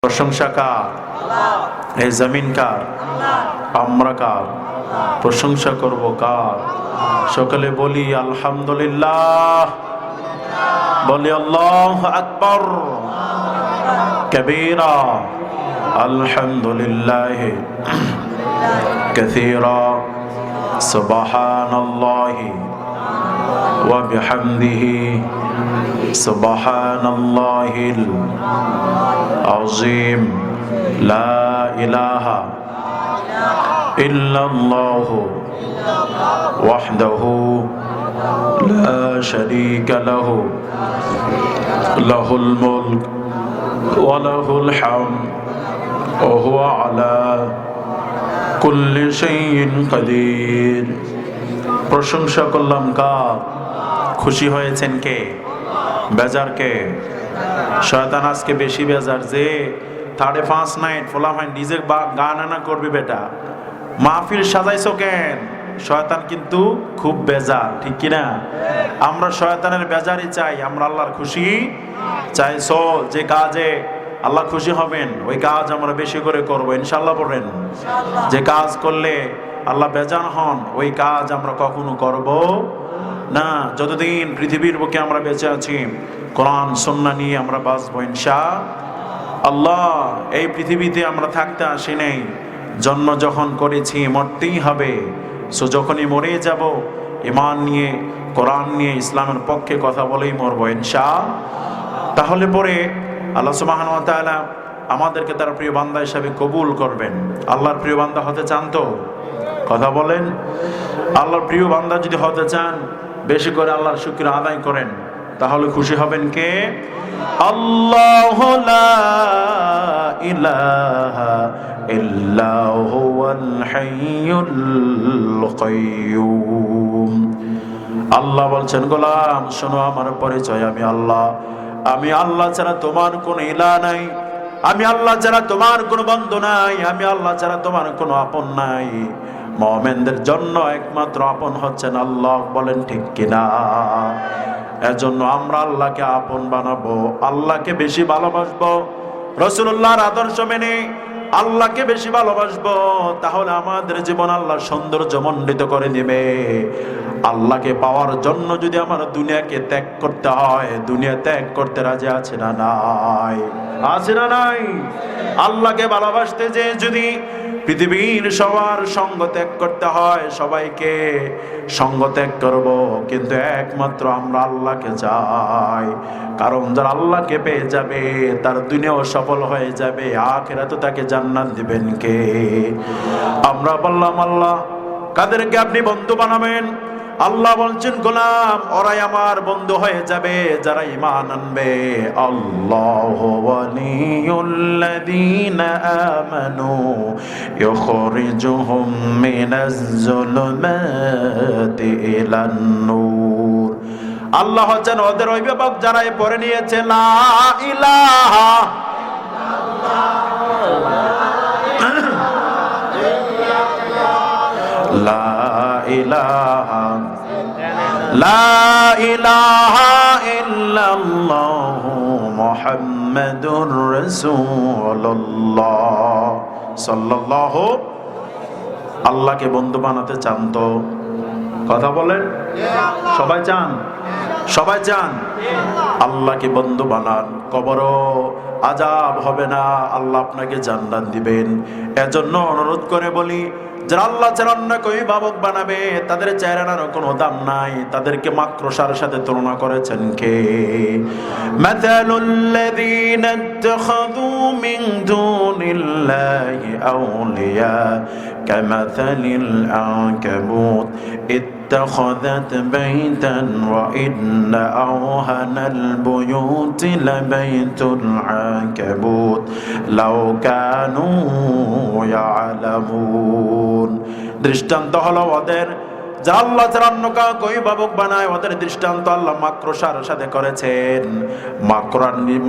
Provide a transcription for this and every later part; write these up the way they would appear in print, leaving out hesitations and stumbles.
প্রশংসা কার? এই জমিন কার? আমরা কার? প্রশংসা করব কার? সকলে বলি আলহামদুলিল্লাহ, বলি আল্লাহু আকবার কবীরা, আলহামদুলিল্লাহ কাসীরা, সুবহানাল্লাহি ওয়া বিহামদিহি সুবহানাল্লাহিল আযীম, লা ইলাহা ইল্লাল্লাহু ওয়াহদাহু লা শারীকা লাহু, লাহুল মুলক ওয়া লাহুল হামদ ওয়া হুয়া আলা কুল্লি শাইইন কাদির। প্রশংসা করলাম কার? খুশি হয়েছেন কে? বেজার কে? শয়তান আজকে বেশি বেজার যে 5:30 নাইট ফোলা হয় নিজে গান আনা করবি বেটা, মাহফিল সাজাইছো কেন? শয়তান কিন্তু খুব বেজার, ঠিক কিনা? আমরা শয়তানের বেজারই চাই, আমরা আল্লাহর খুশি চাইছো। যে কাজে আল্লাহ খুশি হবেন ওই কাজ আমরা বেশি করে করবো ইনশাআল্লাহ। বলেন যে কাজ করলে আল্লাহ বেজার হন ওই কাজ আমরা কখনো করব না। যতদিন পৃথিবীর বুকে আমরা বেঁচে আছি কোরআন সুন্নাহ নিয়ে আমরা বাঁচবো ইনশাআল্লাহ। এই পৃথিবীতে আমরা থাকতে আসি নাই, জন্ম যখন করেছি মরতেই হবে। সো যখনই মরে যাব ঈমান নিয়ে, কোরআন নিয়ে, ইসলামের পক্ষে কথা বলেই মরবো ইনশাআল্লাহ। তাহলে পরে আল্লাহ সুবহানাহু ওয়া তাআলা আমাদেরকে তার প্রিয় বান্দা হিসেবে কবুল করবেন। আল্লাহর প্রিয় বান্দা হতে চান তো? কথা বলেন। আল্লাহর প্রিয় বান্দা যদি হতে চান বেশি করে আল্লাহর শুকর আদায় করেন, তাহলে খুশি হবেন কে? আল্লাহু লা ইলাহা ইল্লা হুয়াল হাইয়ুল কাইয়্যুম। আল্লাহ বলছেন, গোলাম শোনো আমার পরিচয়, আমি আল্লাহ। আমি আল্লাহ ছাড়া তোমার কোনো ইলাহ নাই, আমি আল্লাহ ছাড়া তোমার কোনো বন্ধু নাই, আমি আল্লাহ ছাড়া তোমার কোনো আপন নাই। মুমিনদের জন্য একমাত্র আপন হচ্ছেন আল্লাহ। বলেন ঠিক কিনা? এজন্য আমরা আল্লাহকে আপন বানাবো, আল্লাহকে বেশি ভালোবাসবো, রাসূলুল্লাহর আদর্শ মেনে আল্লাহকে বেশি ভালোবাসবো। তাহলে আমাদের জীবন আল্লাহ সৌন্দর্যমণ্ডিত করে দিবে। আল্লাহকে পাওয়ার জন্য যদি আমার দুনিয়াকে ত্যাগ করতে হয়, দুনিয়া ত্যাগ করতে রাজি আছে না নাই? আছে না নাই? আল্লাহকে ভালোবাসতে যে যদি পৃথিবীর সবার সঙ্গ ত্যাগ করতে হয়, সবাইকে সঙ্গ ত্যাগ করব, কিন্তু একমাত্র আমরা আল্লাহকে চাই। কারণ যারা আল্লাহকে পেয়ে যাবে তার দুনিয়াও সফল হয়ে যাবে, আখিরাতে তাকে জান্নাত দিবেন কে? আমরা বললাম আল্লাহ। কাদেরকে আপনি বন্ধু বানাবেন? আল্লাহ বলছেন, গোলাম ওরাই আমার বন্ধু হয়ে যাবে যারা ঈমান আনবে। আল্লাহু ওয়ালিয়ুল্লাযীনা আমানু ইউখরিজুহুম মিনাজ যুলুমাতি ইলান নূর। আল্লাহ হচ্ছেন ওদের অভিভাবক যারা পড়ে নিয়েছে লা ইলাহা লা ইলাহা লা ইলাহা ইল্লাল্লাহু মুহাম্মাদুর রাসূলুল্লাহ সাল্লাল্লাহু। আল্লাহকে বন্ধু বানাতে চান তো? কথা বলেন। সবাই চান? সবাই চান? আল্লাহকে বন্ধু বানান, কবরও আযাব হবে না, আল্লাহ আপনাকে জান্নাত দিবেন। এজন্য অনুরোধ করে বলি, যারা আল্লাহ ছাড়া অন্য কেউ বাবক বানাবে তাদের চেহারার কোনো দাম নাই। তাদেরকে মাকড়সার সাথে তুলনা করেছেন কে? মাতালুল্লাযীনা ইত্তাখাযু মিন দুনিল্লাহি আউলিয়া কামাথালিল আনকাবুত اتخذت بيتا وإن أوهن البيوت لبيت العنكبوت لو كانوا يعلمون। দৃষ্টান্ত হলো ওদের যারা আল্লাহ ছাড়া অন্য কাউকে অভিভাবক বানায়, ওদের দৃষ্টান্ত আল্লাহ মাকড়সার সাথে করেছেন।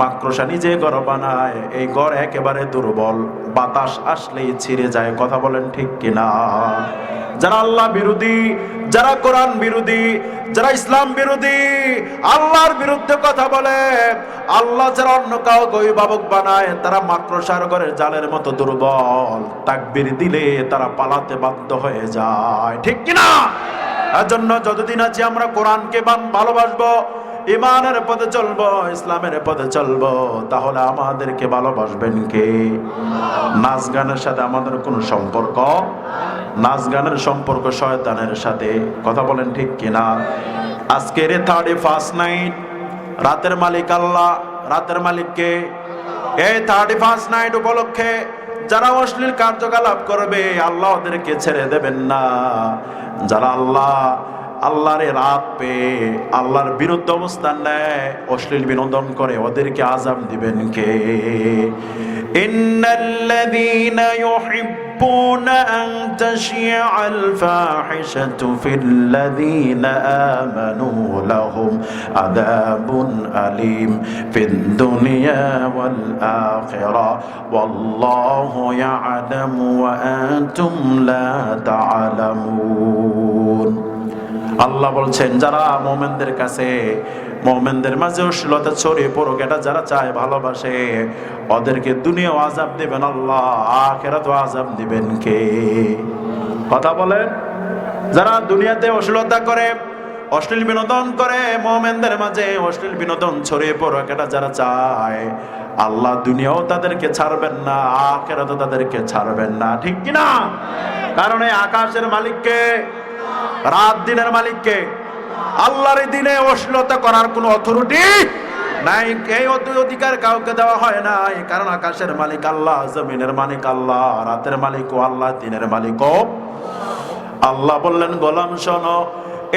মাকড়সা নিজে ঘর বানায়, এই ঘর একেবারে দুর্বল, বাতাস আসলেই ছিঁড়ে যায়। কথা বলেন ঠিক কিনা? যারা আল্লাহ বিরোধী, যারা কোরআন বিরোধী, যারা ইসলাম বিরোধী, আল্লাহর বিরুদ্ধে কথা বলে, আল্লাহ ছাড়া অন্য কাউকে অভিভাবক বানায়, তারা মাকড়সার ঘরের জালের মতো দুর্বল। তাকবীর দিলে তারা পালাতে বাধ্য হয়ে যায়, ঠিক কিনা? এজন্য যতদিন আছি আমরা কোরআনকে ভালোবাসবো, ইমানের পথে চলবো, ইসলামের পথে চলবো, তাহলে আমাদেরকে ভালোবাসবেন কে? নাচ গানের সাথে আমাদের কোনো সম্পর্ক? নাচ গানের সম্পর্ক শয়তানের সাথে। কথা বলেন ঠিক কিনা? আজকের 31st নাইট, রাতের মালিক আল্লাহ। রাতের মালিককে? এই 31st নাইট উপলক্ষে যারা অশ্লীল কার্যকলাপ করবে, আল্লাহ ওদেরকে ছেড়ে দেবেন না। যারা আল্লাহর রাত পেয়ে আল্লাহর বিরুদ্ধে অবস্থান নেয়, অশ্লীল বিনোদন করে, ওদেরকে আযাব দিবেন কে? ইন্নাল্লাযীনা ইউহিব্বুনা আন তাশিআল ফাহিশাতু ফিল্লাযীনা আমানু লাহুম আযাবুন আলীম ফিদ দুনিয়া ওয়াল আখিরাহ ওয়াল্লাহু ইয়া'লামু ওয়া আনতুম লা তা'লামুন। আল্লাহ বলছেন, যারা মুমিনদের কাছে, মুমিনদের মাঝে অশ্লীলতা ছড়িয়ে পড়ুক, এটা যারা চায়, ভালোবাসে, ওদেরকে দুনিয়াও আযাব দিবেন আল্লাহ, আখিরাতেও আযাব দিবেন কে? কথা বলেন। যারা দুনিয়াতে অশ্লীলতা করে, অশ্লীল বিনোদন করে, মুমিনদের মাঝে অশ্লীল বিনোদন ছড়িয়ে পড়ুক, এটা যারা চায়, আল্লাহ দুনিয়াও তাদেরকে ছাড়বেন না, আখিরাতেও তাদেরকে ছাড়বেন না, ঠিক কিনা? কারণ এই আকাশের মালিককে, রাত দিনের মালিককে, আল্লাহর দিনে অশ্লীলতা করার কোনো অথরিটি নাই, এই অধিকার কাউকে দেওয়া হয় নাই। কারণ আকাশের মালিক আল্লাহ, জমিনের মালিক আল্লাহ, রাতের মালিকও আল্লাহ, দিনের মালিকও আল্লাহ। বললেন, গোলাম শোনো,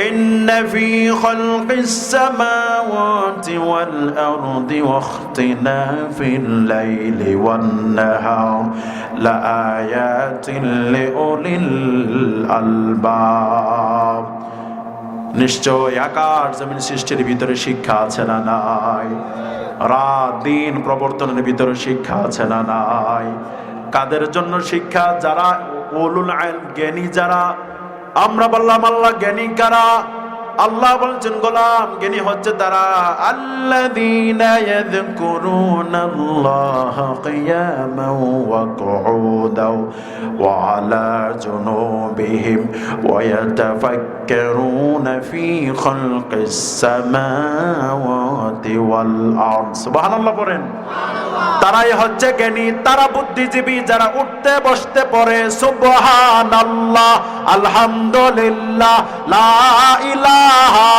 ইন্না ফি খালকিস সামাওয়াতি ওয়াল আরদি ওয়াখতিলাফিল লাইলি ওয়ান নাহার লাআয়াতিন লিউলিল আলবাব। নিশ্চয় আকাশ জমিন সৃষ্টির ভিতরে শিক্ষা আছে না নাই? রাত দিন প্রবর্তনের ভিতরে শিক্ষা আছে না নাই? কাদের জন্য শিক্ষা? যারা উলুল ইলম, জ্ঞানী যারা। আমরা বললাম আল্লাহ জ্ঞানী কারা? আল্লাহ বলছেন, গোলাম জ্ঞানী হচ্ছে তারা, আল্লাযীনা ইয়াযকুরুনাল্লাহা কিয়ামান ওয়া কুউদান ওয়া আলা জুনুবিহিম ওয়া ইয়াতাফাক্কারুনা ফী খালকিস সামাওয়াতি ওয়াল আরদ। সুবহানাল্লাহ পড়েন। তারাই হচ্ছে জ্ঞানী, তারা বুদ্ধিজীবী, যারা উঠতে বসতে পড়ে সুবহানাল্লাহ, আলহামদুলিল্লাহ, লা ইলাহা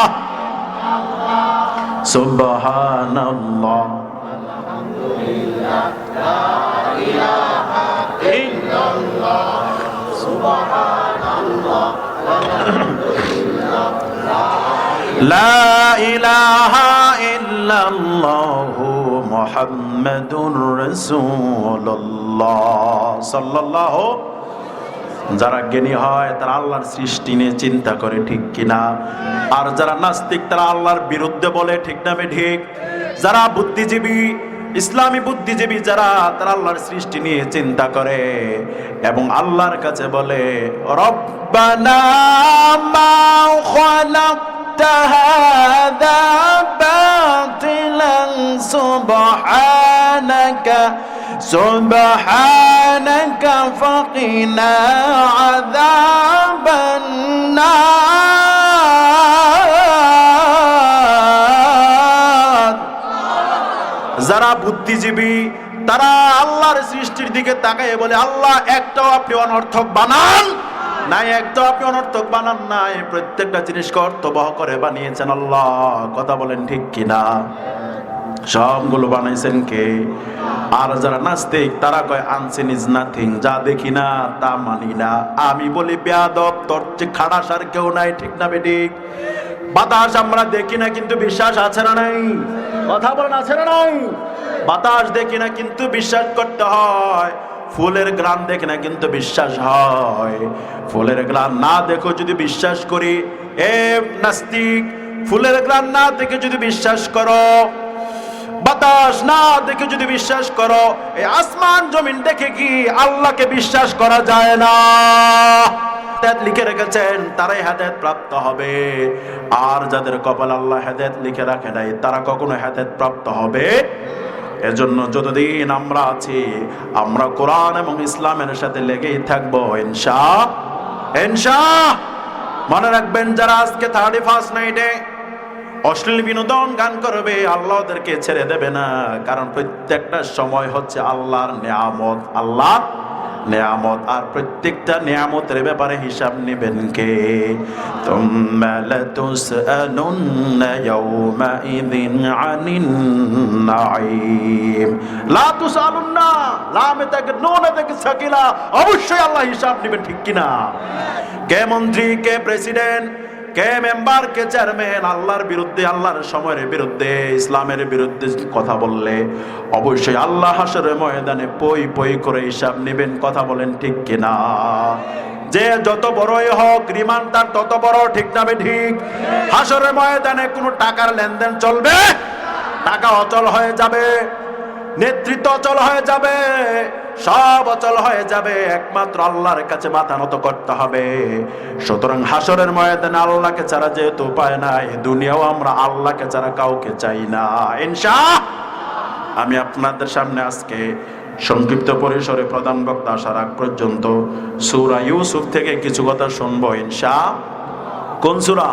সুবহানাল্লাহ, আলহামদুলিল্লাহ, লা ইলাহা ইল্লাল্লাহ, সুবহানাল্লাহ, আলহামদুলিল্লাহ, লা ইলাহা ইল্লাল্লাহ, মুহাম্মাদুর রাসূলুল্লাহ সাল্লাল্লাহু। যারা জ্ঞানী হয় তারা আল্লাহর সৃষ্টি নিয়ে চিন্তা করে, ঠিক কিনা? আর যারা নাস্তিক তারা আল্লাহর বিরুদ্ধে বলে, ঠিক না ঠিক? যারা বুদ্ধিজীবী, ইসলামী বুদ্ধিজীবী যারা, তারা আল্লাহর সৃষ্টি নিয়ে চিন্তা করে এবং আল্লাহর কাছে বলে, রব্বানা মা খালাকতা হাযা বাতিলান সুবহানাকা সুবহানাকা ফাকিনা আযাবান নার। যারা বুদ্ধিজীবী তারা আল্লাহর সৃষ্টির দিকে তাকায় বলে, আল্লাহ একটাও আপনি অনর্থক বানান নাই, একটাও আপনি অনর্থক বানান নাই, প্রত্যেকটা জিনিসকে অর্থবহ করে বানিয়েছেন আল্লাহ। কথা বলেন ঠিক কিনা? সবগুলো বানাইছেন কে? আর যারা নাস্তিক তারা কয় আনসেন ইজ নাথিং, যা দেখি না তা মানি না। আমি বলি বেয়াদব, তোর যে খাড়াস আর কেউ নাই, ঠিক না বেঠিক? বাতাস আমরা দেখি না কিন্তু বিশ্বাস আছে না নাই? কথা বলেন, আছে না নাই? বাতাস দেখি না কিন্তু বিশ্বাস করতে হয়। ফুলের গ্রান দেখে না কিন্তু বিশ্বাস হয়। ফুলের গ্রান না দেখো যদি বিশ্বাস করি, এ নাস্তিক, ফুলের গ্রান না দেখে যদি বিশ্বাস করো, বাতাস না দেখে যদি বিশ্বাস করো, এই আসমান জমিন দেখে কি আল্লাহকে বিশ্বাস করা যায় না? হেদায়েত লিখে রেখেছেন তারাই হেদায়েত প্রাপ্ত হবে, আর যাদের কপালে আল্লাহ হেদায়েত লিখে রাখে নাই তারা কখনো হেদায়েত প্রাপ্ত হবে। এজন্য যতদিন আমরা আছি আমরা কোরআন এবং ইসলামের সাথে লেগেই থাকবো ইনশাআল্লাহ। মনে রাখবেন, যারা আজকে 31st নাইটে অশ্লীল বিনোদন গান করবে আল্লাহ ওদেরকে ছেড়ে দেবে না, কারণ প্রত্যেকটা সময় হচ্ছে আল্লাহর নিয়ামত, আল্লাহর নিয়ামত, আর প্রত্যেকটা নিয়ামতের ব্যাপারে হিসাব নেবেন কে? তুম্মা লাতুসআলুন্না ইয়াওমাইযিন আনিন নাঈম। লা তুসআলুন্না, লামে থেকে নুনে থেকে সাকিলা, অবশ্যই আল্লাহ হিসাব নেবেন, ঠিক কিনা? কে মন্ত্রী, কে প্রেসিডেন্ট, কে মেম্বার, কে চেয়ারম্যান আল্লাহর বিরুদ্ধে, আল্লাহর সময়ের বিরুদ্ধে, ইসলামের বিরুদ্ধে কথা বললে অবশ্যই আল্লাহ হাসরের ময়দানে পই পই করে হিসাব নেবেন। কথা বলেন ঠিক কিনা? যে যত বড়ই হোক রিমান্ড তার তত বড়, ঠিক না ঠিক? হাসরের ময়দানে কোনো টাকার লেনদেন চলবে? টাকা অচল হয়ে যাবে, নেতৃত্ব অচল হয়ে যাবে, সব অচল হয়ে যাবে, একমাত্র আল্লাহর কাছে মাথা নত করতে হবে। সুতরাং হাসরের ময়দানে আল্লাহকে ছাড়া যেহেতু উপায় নাই, দুনিয়াও আমরা আল্লাহকে ছাড়া কাউকে চাই না ইনশাআল্লাহ। আমি আপনাদের সামনে আজকে সংক্ষিপ্ত পরিসরে প্রধান বক্তা আসার আগ পর্যন্ত সূরা ইউসুফ থেকে কিছু কথা শুনবো ইনশাআল্লাহ। কোন সূরা?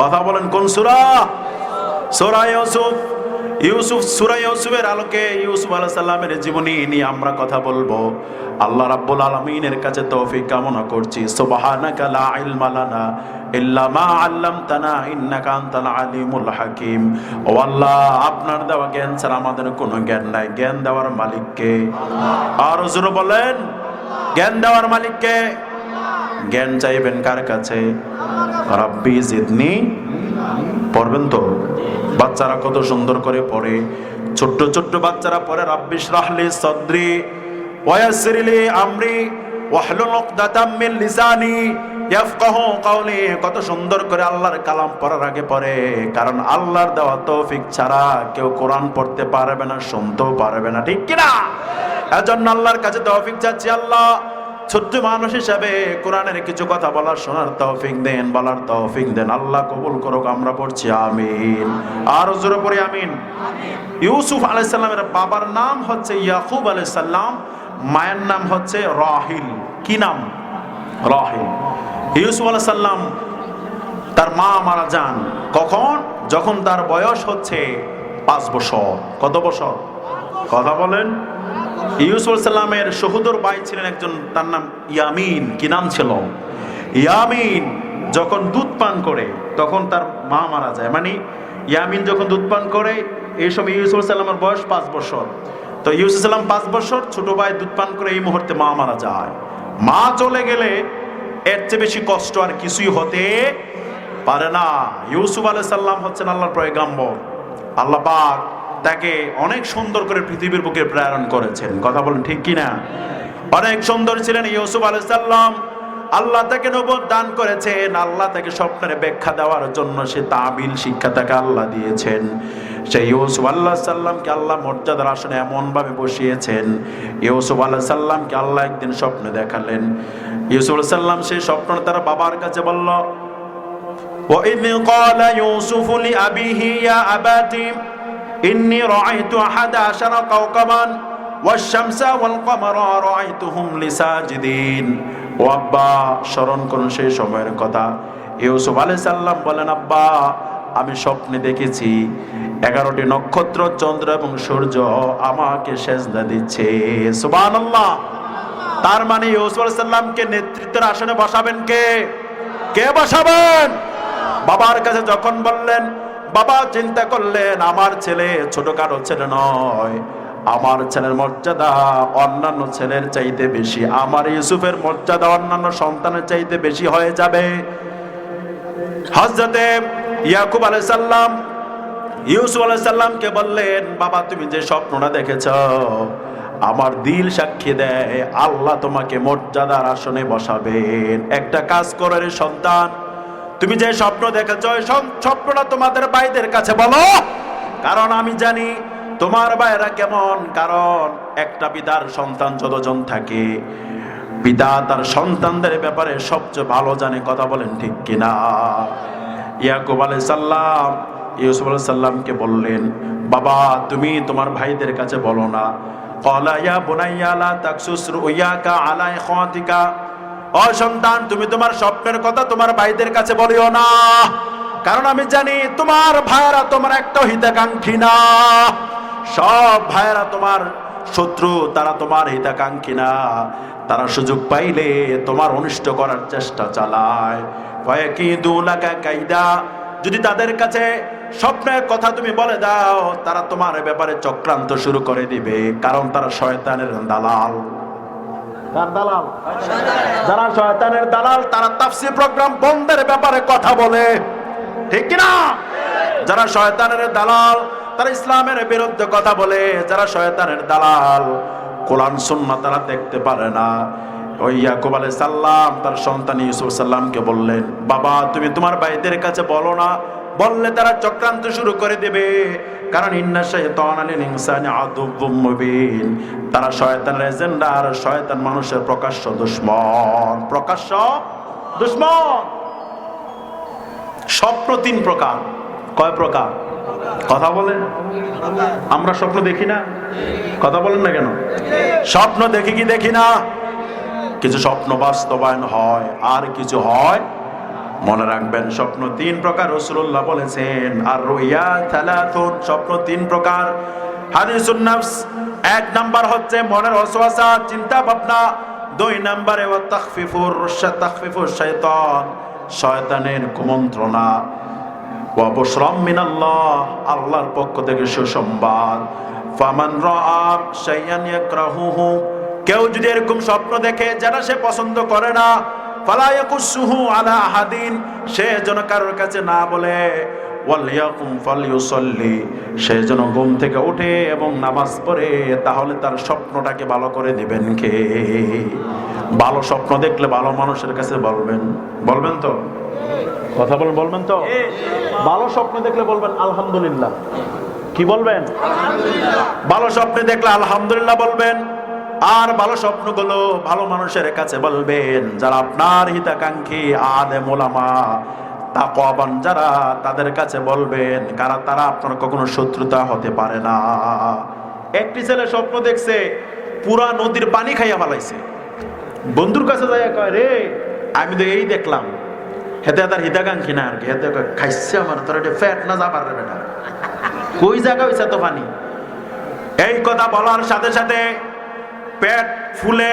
কথা বলেন, কোন সূরা? সূরা ইউসুফ। সূরা ইউসুফের আলোকে ইউসুফ আলাইহিস সালামের জীবনী নিয়ে আমরা কথা বলবো। আল্লাহ রাব্বুল আলামিনের কাছে তৌফিক কামনা করছি। সুবহানাকা লা ইলমা লানা ইল্লা মা আল্লামতানা ইন্নাকা আনতাল আলিমুল হাকিম। ও আল্লাহ, আপনার দেওয়া জ্ঞান ছাড়া আমাদের কোনো জ্ঞান নাই। জ্ঞান দেওয়ার মালিক কে? আর জোরে বলেন, জ্ঞান দেওয়ার মালিক কে? জ্ঞান চাইবেন কার কাছে? রাব্বি জিদনি। পড়বেন তো? বাচ্চারা কত সুন্দর করে পড়ে, ছোট্ট ছোট্ট বাচ্চারা পড়ে রাব্বি ইশরাহলি সাদরি ওয়া ইয়াসসির লি আমরি ওয়াহলুল উকদাতাম মিন লিসানি ইয়াফকাহু কওলি। কত সুন্দর করে আল্লাহর কালাম পড়ার আগে পড়ে, কারণ আল্লাহর দেওয়া তৌফিক ছাড়া কেউ কোরআন পড়তে পারবে না, শুনতেও পারবে না, ঠিক কিনা? এজন্য আল্লাহর কাছে তৌফিক চাচ্ছি, আল্লাহ ছোট্ট মানুষ হিসাবে কোরআনের কিছু কথা বলার, শোনার তৌফিক দেন, বলার তৌফিক দেন। আল্লাহ কবুল করুক। আমরা পড়ছি আমিন। আর জোরে পড়ি আমিন। ইউসুফ আলাইহিস সালামের বাবার নাম হচ্ছে ইয়াকুব আলাইহিস সালাম, মায়ের নাম হচ্ছে রাহিল। কি নাম? রাহিল। ইউসুফ আলাইহিস সালাম তার মা মারা যান কখন? যখন তার বয়স হচ্ছে 5 বছর। কত বছর? কথা বলেন। ইউসুফ আলাইহিস সালামের সহোদর ভাই ছিলেন একজন, তার নাম ইয়ামিন। কি নাম ছিল? ইয়ামিন। যখন দুধ পান করে তখন তার মা মারা যায়, মানে ইয়ামিন যখন দুধ পান করে এই সময় ইউসুফ আলাইহিস সালামের বয়স 5 বছর। তো ইউসুফ সালাম 5 বছর, ছোট ভাই দুধ পান করে, এই মুহূর্তে মা মারা যায়। মা চলে গেলে এর চেয়ে বেশি কষ্ট আর কিছুই হতে পারে না। ইউসুফ আলাইহিস সালাম হচ্ছেন আল্লাহর পয়গম্বর। আল্লাহ পাক তাকে অনেক সুন্দর করে পৃথিবীর বুকে প্রেরণ করেছেন। কথা বলেন ঠিক কিনা? অনেক সুন্দর ছিলেন ইউসুফ আলাইহিস সালাম। আল্লাহ তাকে নবুয়ত দান করেছেন। আল্লাহ তাকে স্বপ্নের ব্যাখ্যা দেওয়ার জন্য সে তাবিল শিক্ষা তাকে আল্লাহ দিয়েছেন। সেই ইউসুফ আলাইহিস সালামকে আল্লাহ মর্যাদার আসনে এমন ভাবে বসিয়েছেন, ইউসুফ আলাইহিস সালামকে আল্লাহ একদিন স্বপ্ন দেখালেন। ইউসুফ আলাইহিস সালাম সেই স্বপ্ন তার বাবার কাছে বলল, وَإِذْ قَالَ يُوسُفُ لِأَبِيهِ يَا أَبَتِ إِنِّي رَأَيْتُ 11 كَوْكَبًا وَالشَّمْسَ وَالْقَمَرَ رَأَيْتُهُمْ لِي سَاجِدِينَ। ও আব্বা, স্মরণ করুন সেই সময়ের কথা। ইউসুফ আলাইহিস সালাম বলেন, আব্বা আমি স্বপ্নে দেখেছি 11টি নক্ষত্র, চন্দ্র এবং সূর্য আমাকে সেজদা দিচ্ছে। সুবহানাল্লাহ। তার মানে ইউসুফ আলাইহিস সালামকে নেতৃত্বের আসনে বসাবেন কে? কে বসাবেন? বাবার কাছে যখন বললেন, বাবা চিন্তা করলেন আমার ছেলে ছোটখাটো ছেলে নয়, আমার ছেলের মর্যাদা অন্যান্য ছেলের চাইতে বেশি, আমার ইউসুফের মর্যাদা অন্যান্য সন্তানের চাইতে বেশি হয়ে যাবে। হযরতে ইয়াকুব আলাইহিস সালাম ইউসুফ আলাইহিস সালামকে বললেন, বাবা তুমি যে স্বপ্নটা দেখেছ আমার দিল সাক্ষী দেয় আল্লাহ তোমাকে মর্যাদার আসনে বসাবেন। একটা কাজ করে রে সন্তান, তুমি যে স্বপ্ন দেখেছ স্বপ্নটা তোমাদের ভাইদের কাছে বলো, কারণ আমি জানি তোমার ভাইরা কেমন। কারণ একটা পিতার সন্তান যতজন থাকে, পিতা তার সন্তানদের ব্যাপারে সবচেয়ে ভালো জানে, কথা বলেন ঠিক কিনা? ইয়াকুব আলাইহিস সালাম ইউসুফ আলাইহিস সালামকে বললেন, বাবা তুমি তোমার ভাইদের কাছে বলো না। ক্বালা ইয়া বুনাইয়া লা তাকসুস রুয়াকা আলা ইখওয়াতিকা, ও সন্তান তুমি তোমার স্বপ্নের কথা তোমার ভাইদের কাছে বলিও না, কারণ আমি জানি তোমার ভাইরা তোমার একটা হিতাকাঙ্ক্ষী না। সব ভাইরা তোমার শত্রু, তারা তোমার হিতাকাঙ্ক্ষী না। তারা সুযোগ পাইলে তোমার অনিষ্ট করার চেষ্টা চালায়। ফায়াকিদু লাকা কাইদা, যদি তাদের কাছে স্বপ্নের কথা তুমি বলে দাও, তারা তোমার ব্যাপারে চক্রান্ত শুরু করে দিবে, কারণ তারা শয়তানের দালাল। কার দালাল? যারা শয়তানের দালাল, তারা তাফসীর প্রোগ্রাম বন্ধের ব্যাপারে কথা বলে, ঠিক কিনা? যারা শয়তানের দালাল তারা ইসলামের বিরুদ্ধে কথা বলে। যারা শয়তানের দালাল, কোরআন সুন্নাহ তারা দেখতে পারে না। ওই ইয়াকুব আলাইহিস সালাম তার সন্তান ইউসুফ সাল্লামকে বললেন, বাবা তুমি তোমার ভাইদের কাছে বলো না, বললে তারা চক্রান্ত শুরু করে দেবে, কারণ ইন্না শাইতানা লিল ইনসানি আদুউম মুবিন, তারা শয়তানের এজেন্ডা, আর শয়তান মানুষের প্রকাশ্য দুশমন। প্রকাশ্য দুশমন। স্বপ্ন তিন প্রকার। কয় প্রকার? কথা বলেন। আমরা স্বপ্ন দেখি না? কথা বলেন না কেন? স্বপ্ন দেখি কি দেখি না? কিছু স্বপ্ন বাস্তবায়ন হয়, আর কিছু হয়। মনে রাখবেন স্বপ্ন তিন প্রকার, রাসূলুল্লাহ বলেছেন। আর রুইয়া থালাতুন, স্বপ্ন তিন প্রকার। হাদিসুন নাফস, এক নাম্বার হচ্ছে মনের ওয়াসওয়াসা, চিন্তা ভাবনা। দুই নাম্বারে ওয়া তাখফিফুর শাইতান, শয়তানের কুমন্ত্রণা। ওয়া বুশরাম মিনাল্লাহ, আল্লাহর পক্ষ থেকে সুসংবাদ। ফামান রাআ শাইআন ইয়াকরাহুহু, কেউ যদি এরকম স্বপ্ন দেখে যেটা সে পছন্দ করে না, ফালা ইয়াকুসুহু আলা আহাদিন, সে যেন কারোর কাছে না বলে। ওয়ালিয়াকুম ফালিউসাল্লি, সে যেন ঘুম থেকে ওঠে এবং নামাজ পড়ে। তাহলে তার স্বপ্নটাকে ভালো করে দিবেন কে? ভালো স্বপ্ন দেখলে ভালো মানুষের কাছে বলবেন। বলবেন তো? কথা বলেন, বলবেন তো? ভালো স্বপ্ন দেখলে বলবেন আলহামদুলিল্লাহ। কি বলবেন? ভালো স্বপ্ন দেখলে আলহামদুলিল্লাহ বলবেন। আর ভালো স্বপ্নগুলো ভালো মানুষের কাছে বলবেন, যারা আপনার হিতাকাঙ্ক্ষী, আলেম ওলামা, তাকওয়াবান যারা, তাদের কাছে বলবেন। কারণ তারা আপনার কখনো শত্রুতা হতে পারে না। একটি ছেলে স্বপ্ন দেখছে পুরা নদীর পানি খাইয়া ফেলাইছে। বন্ধুর কাছে যাইয়া কয়, রে আমি তো এই দেখলাম। হেতে তার হিতাকাঙ্ক্ষী না, আর কি হেতে খাইছে আমার, তোর এটা ফ্যাট না যাবার রে বেটা, কই জায়গা হইছে তো পানি। এই কথা বলার সাথে সাথে পেট ফুলে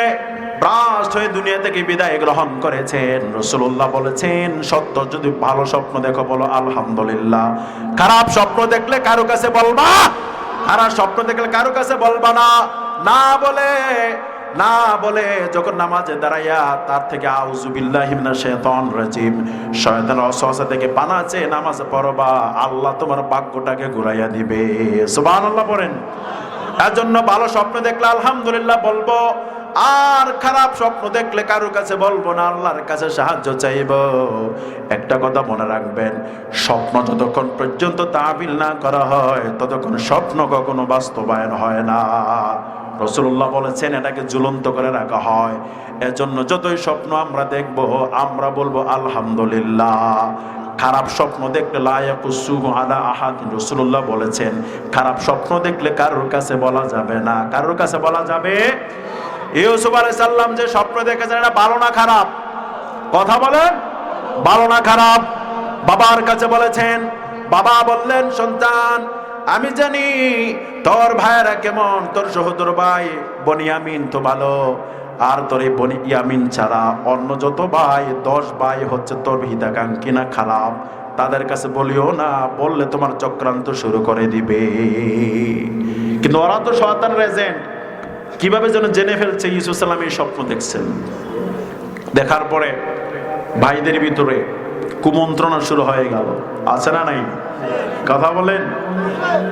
ব্রাস্ট হয়ে দুনিয়া থেকে বিদায় গ্রহণ করেছেন। রাসূলুল্লাহ বলেছেন, সত্য যদি ভালো স্বপ্ন দেখো বলো আলহামদুলিল্লাহ। খারাপ স্বপ্ন দেখলে কারো কাছে বলবা, খারাপ স্বপ্ন দেখলে কারো কাছে বলবা না। না বলে যখন নামাজে দাঁড়াইয়া তার থেকে আউযু বিল্লাহি মিনাশ শাইতানির রাজিম, শয়তানের ওয়াসওয়াসা থেকে পানা চেয়ে নামাজ পড়বা, আল্লাহ তোমার ভাগ্যটাকে ঘুরাইয়া দিবে। সুবহানাল্লাহ পড়েন। এজন্য ভালো স্বপ্ন দেখলে আলহামদুলিল্লাহ বলবো, আর খারাপ স্বপ্ন দেখলে কারোর কাছে বলবো না, আল্লাহর কাছে সাহায্য চাইব। একটা কথা মনে রাখবেন, স্বপ্ন যতক্ষণ পর্যন্ত তাবিল না করা হয় ততক্ষণ স্বপ্ন কখনো বাস্তবায়ন হয় না। রাসূলুল্লাহ বলেছেন এটাকে ঝুলন্ত করে রাখা হয়। এজন্য যতই স্বপ্ন আমরা দেখব আমরা বলবো আলহামদুলিল্লাহ। খারাপ স্বপ্ন দেখলে লা ইয়াকুসুহু আলা আহাদ, রাসূলুল্লাহ বলেছেন খারাপ স্বপ্ন দেখলে কারোর কাছে বলা যাবে না। কারোর কাছে বলা যাবে? ইউসুফ আলাইহিস সালাম যে স্বপ্ন দেখেছেন এটা ভালো না খারাপ? কথা বলেন, ভালো না খারাপ? বাবার কাছে বলেছেন। বাবা বললেন, সন্তান আমি জানি তোর ভাইরা কেমন, তোর সহোদর ভাই বনিয়ামিন তো ভালো, আর তোর এই বনিয়ামিন ছাড়া অন্য যত ভাই 10 ভাই হচ্ছে তোর হিতাকাঙ্ক্ষী না খারাপ, তাদের কাছে বলিও না, বললে তোমার চক্রান্ত শুরু করে দিবে। কিন্তু ওরা তো শয়তানের এজেন্ট। কিভাবে যেন জেনে ফেলছে ইউসুফ সালাম এই স্বপ্ন দেখছেন। দেখার পরে ভাইদের ভিতরে কুমন্ত্রণা শুরু হয়ে গেল। আছে না নাই? কথা বলেন,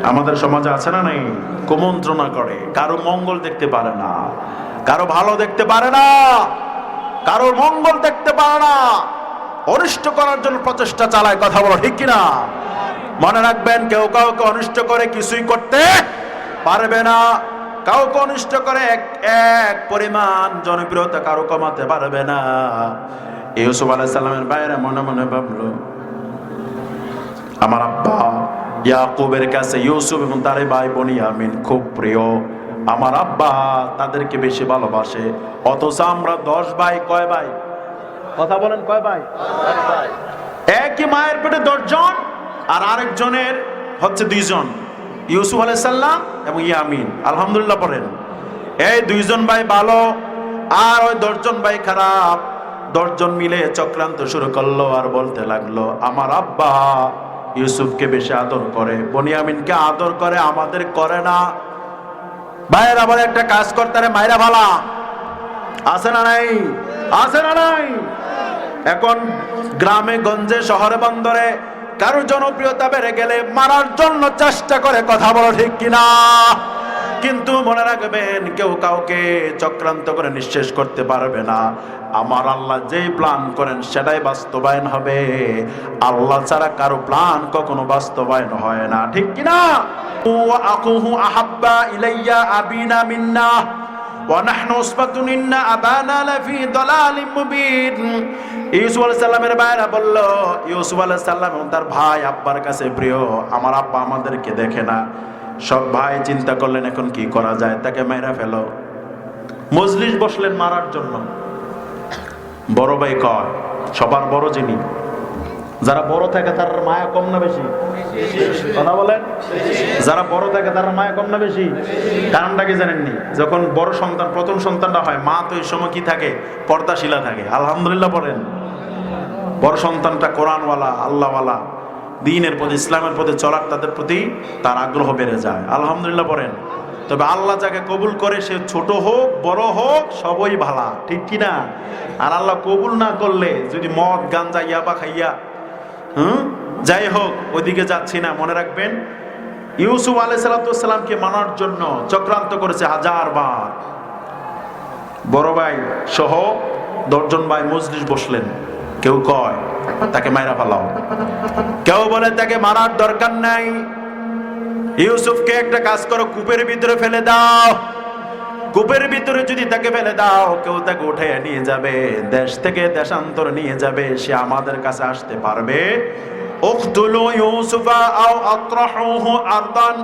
আমাদের সমাজে আছে না নাই? কুমন্ত্রণা করে, কারো মঙ্গল দেখতে পারে না, কারো ভালো দেখতে পারে না, কারো মঙ্গল দেখতে পারে না, অনিষ্ট করার জন্য প্রচেষ্টা চালায়। কথা বলো ঠিক কিনা? মনে রাখবেন, কেউ কাউকে অনিষ্ট করে কিছুই করতে পারবে না। কাউকে অনিষ্ট করে এক পরিমাণ জনপ্রিয়তা কারো কমাতে পারবে না। ইউসুফ আলাইহিস সালামের ভাইরা মনে মনে ভাবলো, আমার আব্বা ইয়াকুবের কাছে ইউসুফ এবং তার ভাই বনিয়ামিন খুব প্রিয়, আমার আব্বা তাদেরকে বেশি ভালোবাসে, অথচ আমরা 10 ভাই। কয় ভাই? কথা বলেন, কয় ভাই? একই মায়ের পেটে 10 জন, আর আরেকজনের হচ্ছে 2 জন, ইউসুফ আলাইহিস সালাম এবং ইয়ামিন। আলহামদুলিল্লাহ পড়েন। এই 2 জন ভাই ভালো, আর ওই 10 জন ভাই খারাপ। 10 জন মিলে চক্রান্ত শুরু করলো, আর বলতে লাগলো, আমার আব্বা ইউসুফকে বেশি আদর করে, বনিয়ামিনকে আদর করে, আমাদের করে না। ভাইয়ের আবার একটা কাজ করতে মাইরা ভালা আছে না নাই? আছে না নাই? এখন গ্রামে গঞ্জে শহরে বন্দরে কারো জনপ্রিয়তা বেড়ে গেলে মারার জন্য চেষ্টা করে, কথা বলো ঠিক কিনা? কিন্তু মনে রাখবেন, কেউ কাউকে চক্রান্ত করে নিঃশেষ করতে পারবে না। আমার আল্লাহ যেই প্ল্যান করেন সেটাই বাস্তবায়ন হবে। আল্লাহ ছাড়া কারো প্ল্যান কখনো বাস্তবায়ন হয় না, ঠিক কিনা? ওয়া আকুহু আহাব্বা ইলাইয়া আবিনা মিন্না ওয়া নাহনু উসবাতুন ইন্না আবানা লাফি দালালিম মুবিন। ইউসুফ আলাইহিস সালামের ভাইরা বলল, ইউসুফ আলাইহিস সালাম এবং তার ভাই আব্বার কাছে প্রিয়, আমার আব্বা আমাদেরকে দেখে না। সব ভাই চিন্তা করলেন এখন কি করা যায়, তাকে মাইরা ফেলো। মজলিস বসলেন মারার জন্য। বড় ভাই কয়, সবার বড় যিনি, যারা বড় থাকে তার মায়া কম না বেশি? কথা বলেন। যারা বড় থাকে তার মায়া কম না বেশি? কারণটা কি জানেননি? যখন বড় সন্তান, প্রথম সন্তানটা হয়, মা তো এই সময় কি থাকে? পর্দাশীলা থাকে। আলহামদুলিল্লাহ বলেন। বড় সন্তানটা কোরআনওয়ালা, আল্লাহওয়ালা, দ্বীনের প্রতি, ইসলামের প্রতি চলার তাদের প্রতি তার আগ্রহ বেড়ে যায়। আলহামদুলিল্লাহ বলেন। তবে আল্লাহ যাকে কবুল করে, সে ছোট হোক বড় হোক সবই ভালা, ঠিক কিনা? আর আল্লাহ কবুল না করলে, যদি মদ গাঞ্জা ইয়াবা খাইয়া যাই হোক, ওইদিকে যাচ্ছি না। মনে রাখবেন, ইউসুফ আলাইহিস সালামকে মানার জন্য চক্রান্ত করেছে 1000 বার। বড় ভাই সহ 10 জন ভাই মজলিস বসলেন। কেউ কয় তাকে মাইরা ফেলাও, কেউ বলে তাকে মারার দরকার নাই, ইউসুফকে একটা কাজ করো, কূপের ভিতরে ফেলে দাও। কূপের ভিতরে যদি তাকে ফেলে দাও, কেউ তাকে উঠে নিয়ে যাবে, দেশ থেকে দেশান্তর নিয়ে যাবে, সে আমাদের কাছে আসতে পারবে। উকতুলু ইউসুফা আও আতরাহুহু আরদান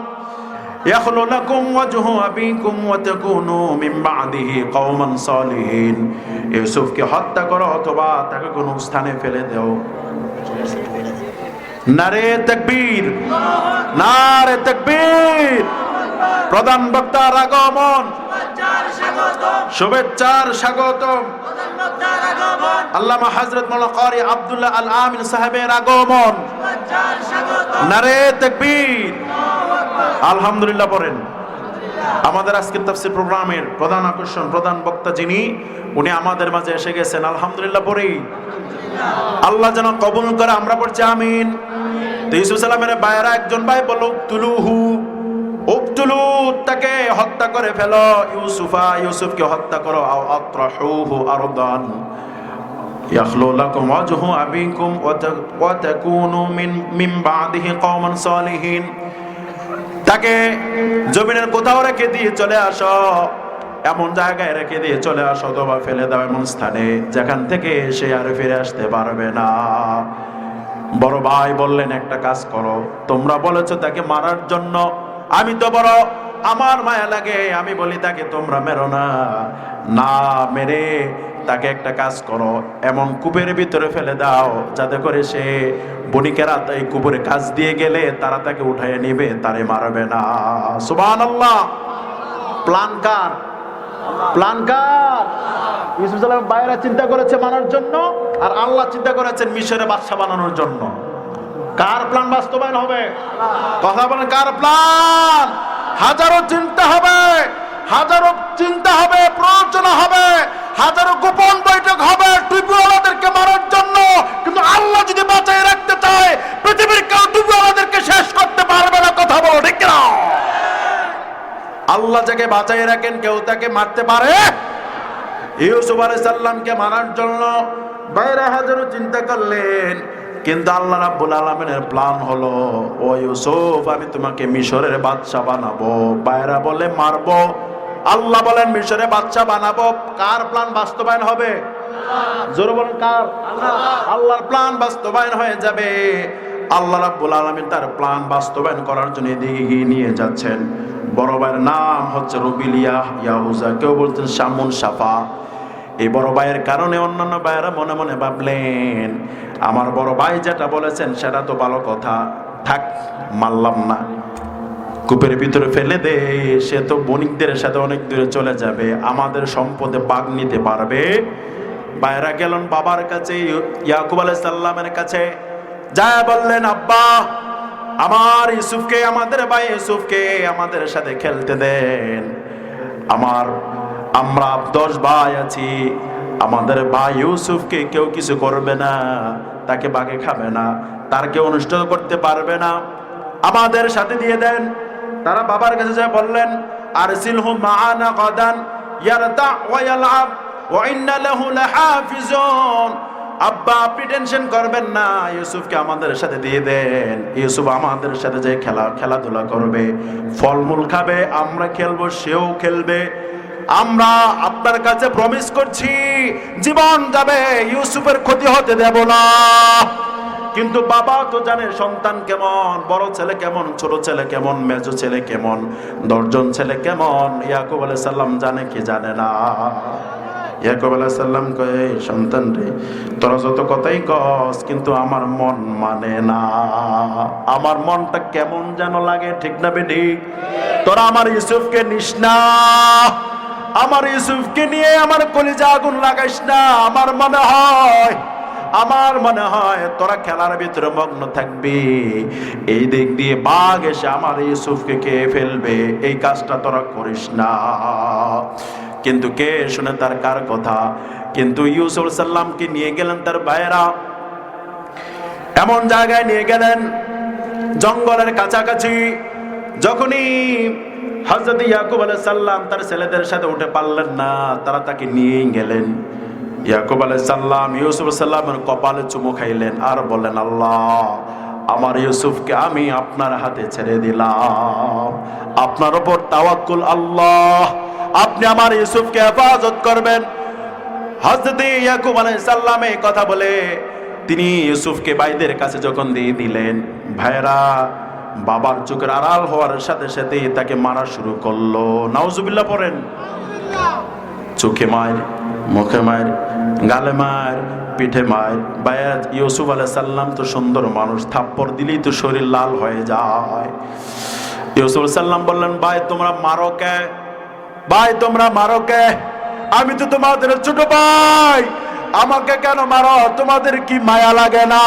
ইয়াখলু লাকুম ওয়াজহু আবিকুম ওয়া তাকুনু মিন বা'দিহি কওমান সালিহিন। ইউসুফকে হত্যা করো অথবা তাকে কোন স্থানে ফেলে দাও। নারে তাকবীর, নারে তাকবীর। প্রধান বক্তার আগমন, শুভেচ্ছার স্বাগতম। আল্লামা হযরত মাওলানা কারি আব্দুল্লাহ আল আমিন সাহেবের আগমন। নারে তাকবীর। আলহামদুলিল্লাহ পড়েন। আমাদের আজকের তাফসীর প্রোগ্রামের প্রধান আকর্ষণ, প্রধান বক্তা যিনি, উনি আমাদের মাঝে এসে গেছেন। আলহামদুলিল্লাহ পড়ি। আল্লাহ যেন কবুল করে, আমরা পড়ছি আমিন। তো ইউসুফ সালামের ভাইরা একজন ভাই বলল, তুলুহু, উকতুলু, তাকে হত্যা করে ফেলো। ইউসুফকে হত্যা করো। আও আতরাহুহু আরদান ইয়াখলু লাকুম ওয়াজহু আবিকুম ওয়া তাকুনু মিন বা'দিহি কওমান সালিহিন। তাকে জমিনের কোথাও রেখে দিয়ে চলে আসো, এমন জায়গায় রেখে দিয়ে চলে আসো, অথবা ফেলে দাও এমন স্থানে যেখান থেকে সে আর ফিরে আসতে পারবে না। বড় ভাই বললেন, একটা কাজ করো, তোমরা বলেছো তাকে মারার জন্য, আমি তো বড়, আমার মায়া লাগে, আমি বলি তাকে তোমরা মেরো না। না মেরে তাকে একটা কাজ করো, এমন কূপের ভিতরে ফেলে দাও যাতে করে সে, বণিকেরা এই কূপের কাজ দিয়ে গেলে তারা তাকে উঠাইয়ে নিবে, তারে মারবে না। সুবহানাল্লাহ। প্ল্যান কার? প্ল্যান কার? ইউসুফ সালাম বাইরা চিন্তা করেছে মারার জন্য, আর আল্লাহ চিন্তা করেছেন মিশরে বাদশা বানানোর জন্য। কার প্ল্যান বাস্তবায়ন হবে? কথা বলেন, কার প্ল্যান? হাজারো চিন্তা হবে, হাজারো চিন্তা হবে, প্রয়োজন হবে, হাজারো গোপন বৈঠক হবে টুপিওয়ালাদেরকে মারার জন্য। কিন্তু আল্লাহ যদি বাঁচাই রাখতে চায়, পৃথিবীর কেউ টুপিওয়ালাদেরকে শেষ করতে পারবে না। কথা বলো ঠিক না? আল্লাহ যাকে বাঁচাই রাখেন, কেউ তাকে মারতে পারে? ইউসুফ আলাইহিস সালামকে মারার জন্য বাইরে হাজারো চিন্তা করলেন, কিন্তু আল্লাহ রাব্বুল আলামিনের প্ল্যান হলো, ও ইউসুফ, আমি তোমাকে মিশরের বাদশা বানাবো। বাইরা বলে মারবো, আল্লাহ বলেন মিশরে বাদশা বানাবো, কার প্ল্যান বাস্তবায়ন হবে? জোরে বলেন কার? আল্লাহর প্ল্যান বাস্তবায়ন হয়ে যাবে। আল্লাহ রাব্বুল আলামিন তার প্ল্যান বাস্তবায়ন করার জন্য এদিকে এগিয়ে নিয়ে যাচ্ছেন। বড় ভাইয়ের নাম হচ্ছে রুবিলিয়া ইয়াহুজা, কেউ বলতেন শামুন সাফা। এই বড় ভাইয়ের কারণে অন্যান্য ভাইয়েরা মনে মনে ভাবলেন আমার বড় ভাই যেটা বলেছেন সেটা তো ভালো কথা, থাক মানলাম না, কূপের ভিতরে ফেলে দে, সে তো বণিকদের সাথে অনেক দূরে চলে যাবে, আমাদের সম্পদে ভাগ নিতে পারবে। ভাইয়েরা গেলেন বাবার কাছে, ইয়াকুব আলাইহিস সালামের কাছে, যায় বললেন আব্বা আমার ইউসুফকে, আমাদের ভাই ইউসুফকে আমাদের সাথে খেলতে দেন। আমরা 10 ভাই আছি, আমাদের ভাই ইউসুফকে কেউ কিছু করবে না, তাকে বাগে খাবে না, তার কেউ অনুষ্ঠিত করতে পারবে না, আমাদের সাথে দিয়ে দেন। তারা বাবার কাছে যায় বললেন আরসিলহু মাআনা গাদান ইয়ারতা ওয়া ইয়ালআব ওয়া ইন্না লাহু লাহাফিজুন। আব্বা আপনি টেনশন করবেন না, ইউসুফকে আমাদের সাথে দিয়ে দেন, ইউসুফ আমাদের সাথে যে খেলাধুলা করবে, ফলমূল খাবে, আমরা খেলবো সেও খেলবে, আমরা আপনার কাছে প্রমিস করছি জীবন যাবে ইউসুফের ক্ষতি হতে দেব না। কিন্তু বাবা তো জানে সন্তান কেমন, বড় ছেলে কেমন, ছোট ছেলে কেমন, মেজো ছেলে কেমন, 10 জন ছেলে কেমন। ইয়াকুব আলাইহিস সালাম জানে কি জানে না? ইয়াকুব আলাইহিস সালাম কয়ে সন্তান রে তোরা যত কথাই কস কিন্তু আমার মন মানে না, আমার মনটা কেমন যেন লাগে, ঠিক না বেটি? তোরা আমার ইউসুফকে নিস না, আমার ইউসুফকে নিয়ে আমার কলিজা আগুন লাগাইস না। আমার মনে হয় তোরা খেলার ভিতরে মগ্ন থাকবি, এই দিক দিয়ে বাঘ এসে আমার ইউসুফকে খেয়ে ফেলবে, এই কাজটা তোরা করিস না। কিন্তু কে শুনে তার কার কথা? কিন্তু ইউসুফ সাল্লামকে নিয়ে গেলেন তার ভাইয়েরা, এমন জায়গায় নিয়ে গেলেন জঙ্গলের কাছাকাছি। যখনই হযরত ইয়াকুব আলাইহিস সালাম তার ছেলেদের সাথে উঠে পারলেন না, তারা তাকে নিয়ে গেলেন। ইয়াকুব আলাইহিস সালাম ইউসুফ সাল্লামের কপালে চুমু খাইলেন আর বললেন আল্লাহ আমার ইউসুফকে আমি আপনার হাতে ছেড়ে দিলাম, আপনার উপর তাওয়াক্কুল আল্লাহ, আপনি আমার ইউসুফকে হেফাজত করবেন। হযরত ইয়াকুব আলাইহিস সালাম এই কথা বলে তিনি ইউসুফকে ভাইদের কাছে যখন দিয়ে দিলেন, ভাইরা বাবার চোখের আড়াল হওয়ার সাথে সাথে তাকে মারা শুরু করলো। নাউজুবিল্লাহ পড়েন। চোখে মার, মুখে মার, গালে মার, পিঠে মার। ভাইয়া ইউসুফ আলাইহিস সালাম তো সুন্দর মানুষ, থাপ্পড় দিলেই তো শরীর লাল হয়ে যায়। ইউসুফ আলাইহিস সালাম বললেন ভাই তোমরা মারো কে, ভাই তোমরা মারো কে, আমি তো তোমাদের ছোট ভাই, আমাকে কেন মারো? তোমাদের কি মায়া লাগে না?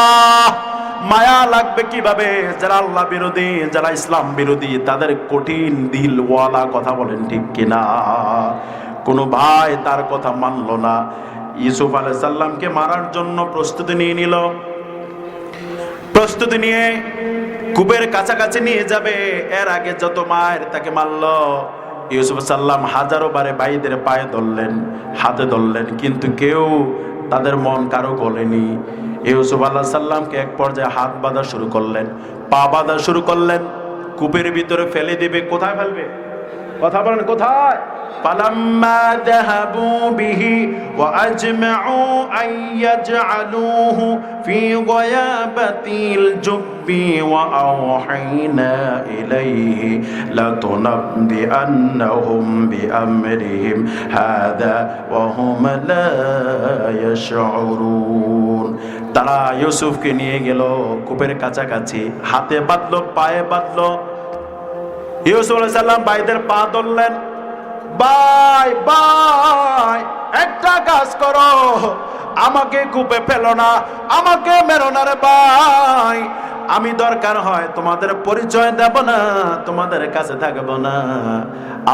মায়া লাগবে কিভাবে? যারা আল্লাহ বিরোধী, যারা ইসলাম বিরোধী, তাদের কঠিন দিলওয়ালা কথা বলেন, ঠিক কিনা? কোনো ভাই তার কথা মানলো না, ইউসুফ আলাইহিস সালামকে মারার জন্য প্রস্তুতি নিয়ে নিল। প্রস্তুতি নিয়ে কূপের কাছাকাছি নিয়ে যাবে, এর আগে যত মায়ের তাকে মারলো। ইউসুফ সাল্লাম হাজারো বারে ভাইদের পায়ে ধরলেন, হাতে ধরলেন, কিন্তু কেউ তাদের মন কারো গলেনি। ইউসুফ আলাইহিস সালামকে এক পর্যায়ে হাত বাঁধা শুরু করলেন, পা বাঁধা শুরু করলেন, কূপের ভিতরে ফেলে দিবে। কোথায় ফেলবে? কথা বলেন কোথায়? فَلَمَّا ذَهَبُوا بِهِ وَأَجْمَعُوا أَن يَجْعَلُوهُ فِي غَيَابَتِ الْجُبِّ وَأَوْحَيْنَا إِلَيْهِ لَتُنَبِّئَنَّهُم بِأَمْرِهِمْ هَذَا وَهُمْ لَا يَشْعُرُونَ। তারা ইউসুফকে নিয়ে গেল কূপের কাছাকাছি, হাতে বাঁধলো, পায়ে বাঁধলো। ইউসুফ আলাইহিস সালাম ভাইদের পা ধরলেন, ভাই ভাই একটা কাজ করো, আমাকে কূপে ফেলো না, আমাকে মেরো না রে ভাই, আমি দরকার হয় তোমাদের পরিচয় দেব না, তোমাদের কাছে থাকবো না,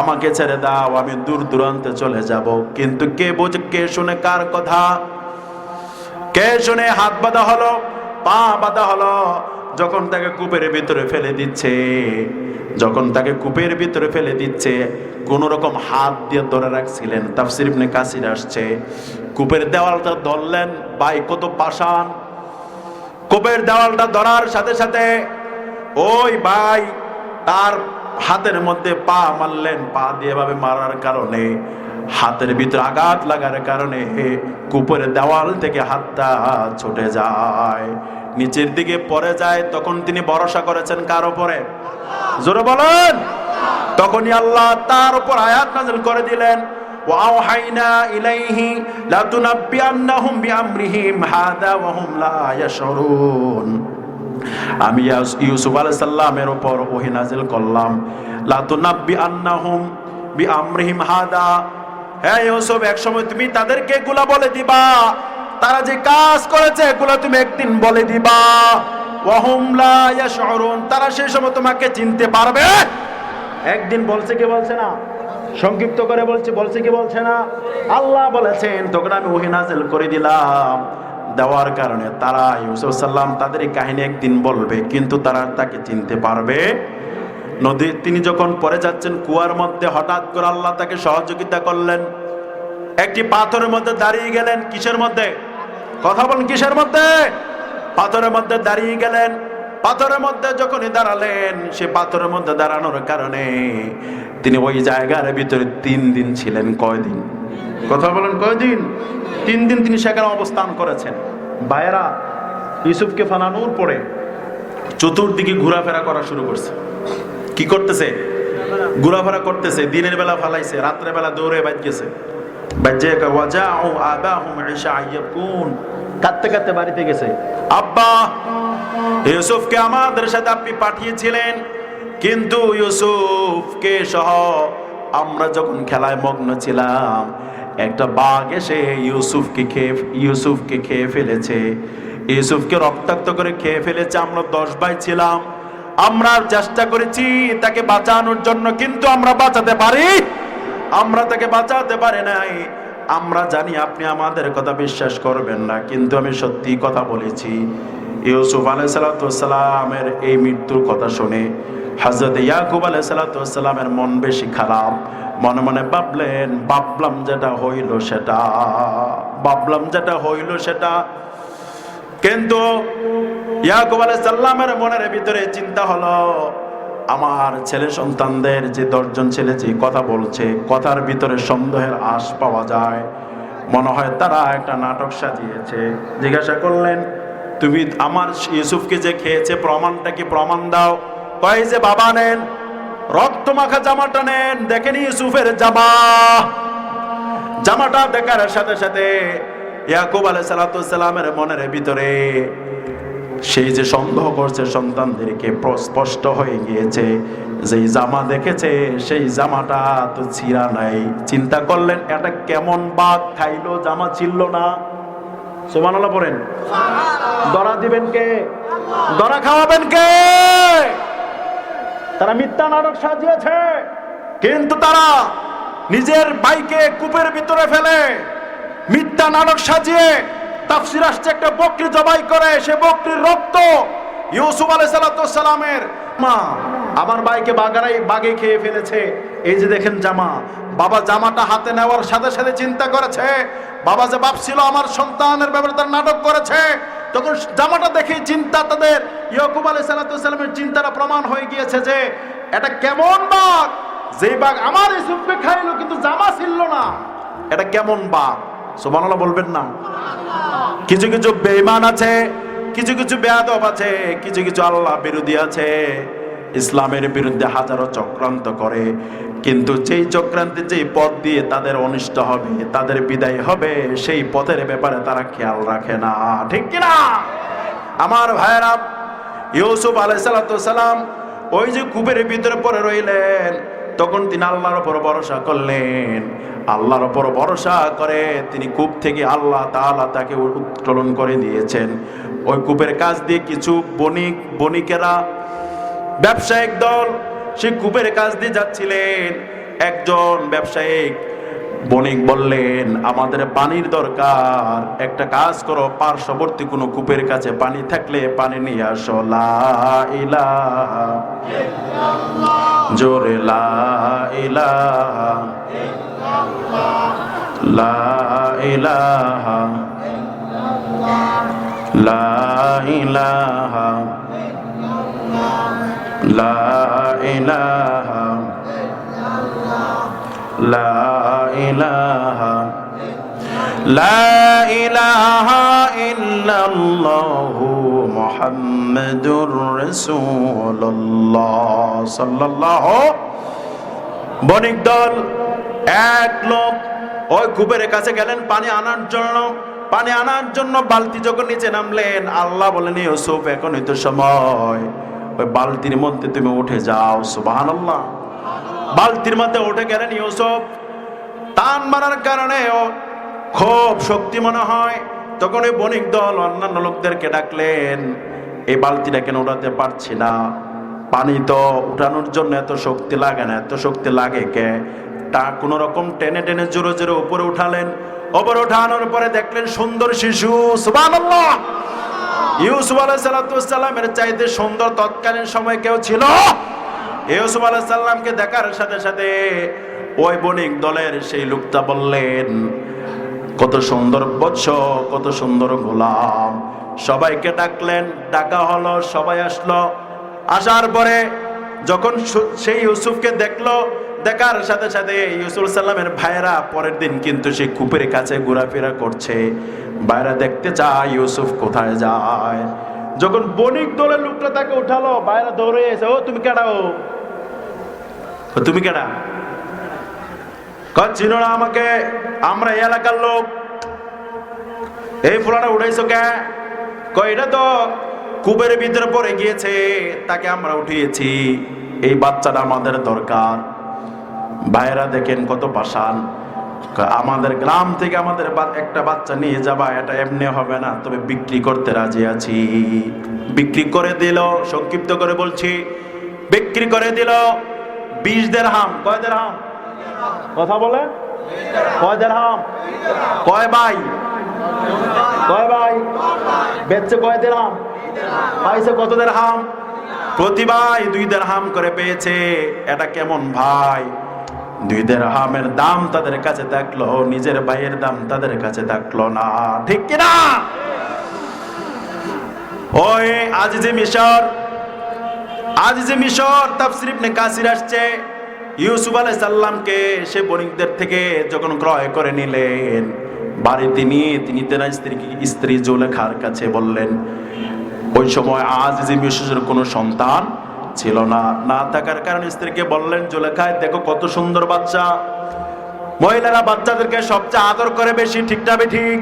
আমাকে ছেড়ে দাও, আমি দূর দূরান্তে চলে যাব। কিন্তু কে বোঝে, কে শুনে কার কথা? কে শুনে? হাত বাঁধা হলো, পা বাঁধা হলো। যখন তাকে কূপের ভিতরে ফেলে দিচ্ছে, যখন তাকে কূপের ভিতরে ফেলে দিচ্ছে, কোন রকম হাত দিয়ে ধরে রাখছিলেন। তাফসীর ইবনে কাসির আসছে, কূপের দেওয়ালটা ধরলেন, ভাই কত পাষাণ। কূপের দেওয়ালটা ধরার সাথে সাথে ওই ভাই তার হাতের মধ্যে পা মারলেন, পা দিয়ে এভাবে মারার কারণে হাতের ভিতরে আঘাত লাগার কারণে কূপের দেওয়াল থেকে হাতটা ছুটে যায়, নিচের দিকে পড়ে যায়। তখন তিনি ভরসা করেছেন কার উপরে? জোরে বলেন। তখনই আল্লাহ তার উপর আয়াত নাযিল করে দিলেন, ওয়াওহাইনা ইলাইহি লাতুনাব্বিআন্নাহুম বিআমরিহিম হাযা ওয়া হুম লা ইয়াশউরুন। আমি ইউসুফ আলাইহিস সালামের উপর ওহী নাযিল করলাম, লাতুনাব্বিআন্নাহুম বিআমরিহিম হাযা, হে ইউসুফ একসময় তুমি তাদেরকে এগুলা বলে দিবা, তারা যে কাজ করেছে এগুলা তুমি একদিন বলে দিবা। ওয়া হুম লা ইয়াশউরুন, তারা সেই সময় তোমাকে চিনতে পারবে একদিন। বলছে কি বলছে না? সংক্ষিপ্ত করে বলছে কি বলছে না? আল্লাহ বলেছেন তখন আমি ওহী নাযিল করে দিলাম, দেওয়ার কারণে তারা ইউসুফ সাল্লাম তাদের এই কাহিনী একদিন বলবে, কিন্তু তারা তাকে চিনতে পারবে। নদী তিনি যখন পড়ে যাচ্ছেন কুয়ার মধ্যে, হঠাৎ করে আল্লাহ তাকে সহযোগিতা করলেন, একটি পাথরের মধ্যে দাঁড়িয়ে গেলেন। কিসের মধ্যে? কথা বলেন, কিসের মধ্যে? পাথরের মধ্যে দাঁড়িয়ে গেলেন। পাথরের মধ্যে যখনই দাঁড়ালেন, সে পাথরের মধ্যে দাঁড়ানোর কারণে তিনি ওই জায়গার ভিতরে 3 দিন ছিলেন। কয়দিন? কথা বলেন, কয়দিন? 3 দিন তিনি সেখানে অবস্থান করেছেন। ভাইয়েরা, ইউসুফকে ফালানোর পরে চতুর্দিকে ঘোরাফেরা করা শুরু করছে। কি করতেছে? ঘোরাফেরা করতেছে। দিনের বেলা ফালাইছে, রাত্রে বেলা দৌড়ে বাইর গেছে। কাঁদতে কাঁদতে বাড়িতে গেছে, আব্বা ইউসুফকে আমাদের সাথে আপনি পাঠিয়েছিলেন, কিন্তু ইউসুফকে সহ আমরা যখন খেলায় মগ্ন ছিলাম, একটা বাঘ এসে ইউসুফকে খেয়ে ফেলেছে, ইউসুফকে রক্তাক্ত করে খেয়ে ফেলেছে। আমরা 10 ভাই ছিলাম, আমরা চেষ্টা করেছি তাকে বাঁচানোর জন্য, কিন্তু আমরা তাকে বাঁচাতে পারি নাই। আমরা জানি আপনি আমাদের কথা বিশ্বাস করবেন না, কিন্তু আমি সত্যি কথা বলেছি। ইউসুফ আলাইহিস সালামের এই মৃত্যুর কথা শুনে হযরত ইয়াকুব আলাইহিস সালামের মন বেশি খারাপ। মনে মনে ভাবলাম যেটা হইল সেটা। কিন্তু ইয়াকুব আলাইহিস সালামের মনের ভিতরে চিন্তা হলো, আমার ছেলে সন্তানদের যে 10 জন ছেলে যে কথা বলছে, কথার ভিতরে সন্দেহের আশ পাওয়া যায়, মনে হয় তারা একটা নাটক সাজিয়েছে। জিজ্ঞাসা করলেন, তুমি আমার ইউসুফকে যে খেয়েছে প্রমাণটা কি? প্রমাণ দাও। কয় যে বাবা নেন, রক্ত মাখা জামাটা নেন। দেখেন ইউসুফের জামাটা দেখার সাথে সাথে ইয়াকুব আলাইহিস সালামের মনের ভিতরে সেই যে সন্দেহ করছে সন্তানদেরকে স্পষ্ট হয়ে গিয়েছে। যেই জামা দেখেছে সেই জামাটা তো ছিঁড়া নাই। চিন্তা করলেন, এটা কেমন বাঘ খাইলো, জামা ছিঁড়ল না? সুবহানাল্লাহ পড়েন। দরা দিবেন কে? দরা খাওয়াবেন কে? তারা মিথ্যা নাটক সাজিয়েছে, কিন্তু তারা নিজের ভাইকে কূপের ভিতরে ফেলে মিথ্যা নাটক সাজিয়ে তাফসীর আসছে একটা বকরি জবাই করে, সে বকরির রক্ত ইউসুফ আলাইহিস সালামের মা আমার ভাইকে বাঘে খেয়ে ফেলেছে। এই যে দেখেন জামা, বাবা জামাটা হাতে নেওয়ার সাথে সাথে চিন্তা করেছে, বাবা যে ভাবছিল আমার সন্তানের ব্যাপারে তার নাটক করেছে, তখন জামাটা দেখে চিন্তা তাদের ইয়াকুব আলাইহিস সালামের চিন্তাটা প্রমাণ হয়ে গিয়েছে যে এটা কেমন বাঘ, যে বাঘ আমার ইউসুফকে খাইলো কিন্তু জামা ছিঁড়ল না, এটা কেমন বাঘ? সুবহানাল্লাহ বলবেন না? কিছু কিছু বেঈমান আছে, কিছু কিছু বেয়াদব আছে, কিছু কিছু আল্লাহ বিরোধী আছে, ইসলামের বিরুদ্ধে হাজারো চক্রান্ত করে, কিন্তু যেই চক্রান্তে যেই পথ দিয়ে তাদের অনিষ্ট হবে, তাদের বিদায় হবে, সেই পথের ব্যাপারে তারা খেয়াল রাখে না। ঠিক কিনা আমার ভাইয়েরা? ইউসুফ আলাইহিস সালাম ওই যে কূপের ভিতরে পড়ে রইলেন, তখন তিনি আল্লাহর উপর ভরসা করলেন। আল্লাহর উপর ভরসা করে তিনি কূপ থেকে আল্লাহ তাআলা তাকে উত্তোলন করে দিয়েছেন। ওই কূপের কাছ দিয়ে কিছু বণিকেরা, ব্যবসায়িক দল সেই কূপের কাছ দিয়ে যাচ্ছিলেন। একজন ব্যবসায়িক বণিক বললেন, আমাদের পানির দরকার, একটা কাজ করো, পার্শ্ববর্তী কোনো কূপের কাছে পানি থাকলে পানি নিয়ে আসো। লা ইলাহা ইল্লাল্লাহ, জোরে লা ইলাহা ইল্লাল্লাহ, লা ইলাহা ইল্লাল্লাহ, লা ইলাহা লা ইলাহা লা ইলাহা লা ইলাহা ইল্লাল্লাহু মুহাম্মাদুর রাসূলুল্লাহ সাল্লাল্লাহু। বণিক দল এক লোক ওই কূপের কাছে গেলেন পানি আনার জন্য বালতি যখন নিচে নামলেন, আল্লাহ বলেন ইউসুফ এখনই তো সময়, ওই বালতির মধ্যে তুমি উঠে যাও। সুবহানাল্লাহ। বালতির মধ্যে উঠে গেলেন ইউসুফ। টান মারার কারণে খুব শক্তি মনে হয়। তখন ওই বণিক দল অন্যান্য লোকদেরকে ডাকলেন, এই বালতিটা কেন উঠাতে পারছি না, পানি তো উঠানোর জন্য এত শক্তি লাগে না, এত শক্তি লাগে কে? তা কোন রকম টেনে টেনে জোরে জোরে উপরে উঠালেন। উপরে উঠানোর পরে দেখলেন সুন্দর শিশু। সুবহানাল্লাহ। ইউসুফ আলাইহিস সালামের চাইতে সুন্দর তৎকালীন সময় কেউ ছিল? ইউসুফ আলাইহিস সালামকে দেখার সাথে সাথে ওই বণিক দলের সেই লোকটা বললেন, কত সুন্দর বৎস, কত সুন্দর গোলাম। সবাইকে ডাকলেন, ডাকা হলো, সবাই আসলো। আসার পরে যখন সেই ইউসুফকে দেখলো, দেখার সাথে সাথে ইউসুফ সাল্লামের ভাইরা পরের দিন কিন্তু সেই কূপের কাছে ঘোরাফেরা করছে। ভাইরা দেখতে চায় ইউসুফ কোথায় যায়। যখন বণিক দলের লোকটা তাকে উঠালো, ভাইরা দৌড়ে এসে, ও তুমি কেডা? ও তুমি কেডা? চিনো না আমাকে? আমরা এই এলাকার লোক। এই ফুলাটা উঠাইছো কে? এটা তো কূপের ভিতরে পড়ে গিয়েছে, তাকে আমরা উঠিয়েছি। এই বাচ্চাটা আমাদের দরকার। ভাইরা দেখেন কত পাষাণ। আমাদের গ্রাম থেকে আমাদের একটা বাচ্চা নিয়ে যাবা, এটা এমনি হবে না, তবে বিক্রি করতে রাজি আছি। বিক্রি করে দিল, সংক্ষিপ্ত করে বলছি, বিক্রি করে দিল 20 দিরহাম। কয় দিরহাম? কথা বলে। কয় দিরহাম? কয় ভাই? কয় ভাই? বেচছে কয় দিরহাম? পাইছে কত দিরহাম? প্রতি ভাই 2 দিরহাম করে পেয়েছে। এটা কেমন ভাই? 2 দিরহামের দাম তাদের কাছে থাকলো, নিজের ভাইয়ের দাম তাদের কাছে থাকলো না, ঠিক কিনা? ওই আজিজে মিশর তাফসীর ইবনে কাসির আসছে, ইউসুফ আলাইহিস সালামকে সে বণিকদের থেকে যখন ক্রয় করে নিলেন, বাড়িতে নিয়ে তিনি তার স্ত্রী জুলেখার কাছে বললেন। ওই সময় আজিজে মিশরের কোনো সন্তান ছিল না। না থাকার কারণে স্ত্রীকে বললেন, জুলেখা দেখো কত সুন্দর বাচ্চা। মহিলারা বাচ্চাদেরকে সবচেয়ে আদর করে বেশি, ঠিক না ঠিক?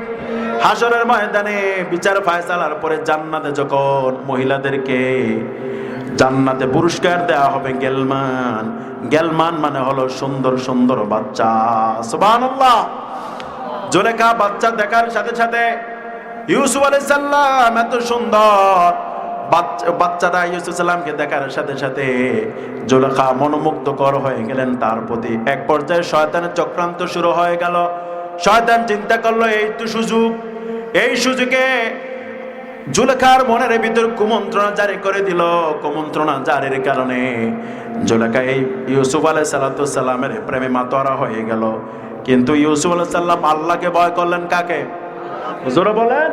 হাসরের ময়দানে বিচার ফায়সালার পরে জান্নাতে যখন মহিলাদেরকে জান্নাতে পুরস্কার দেওয়া হবে গেলমান। গেলমান মানে হলো সুন্দর সুন্দর বাচ্চা। সুবহানাল্লাহ। জুলেখা বাচ্চা দেখার সাথে সাথে ইউসুফ আলাইহিস সালাম এত সুন্দর বাচ্চাটা ইউসুফ সালামকে দেখার সাথে সাথে জুলেখা মনোমুগ্ধকর হয়ে গেলেন তার প্রতি। এক পর্যায়ে শয়তানের চক্রান্ত শুরু হয়ে গেল। শয়তান চিন্তা করলো এই তো সুযোগ, এই সুযোগে জুলেখার মনের ভিতর কুমন্ত্রণা জারি করে দিল। কুমন্ত্রণা জারির কারণে জুলেখা এই ইউসুফ আলাইহিস সালামের প্রেমে মাতোয়ারা হয়ে গেল। কিন্তু ইউসুফ আলাইহিস সালাম আল্লাহকে ভয় করলেন। কাকে? হুজুর বলেন,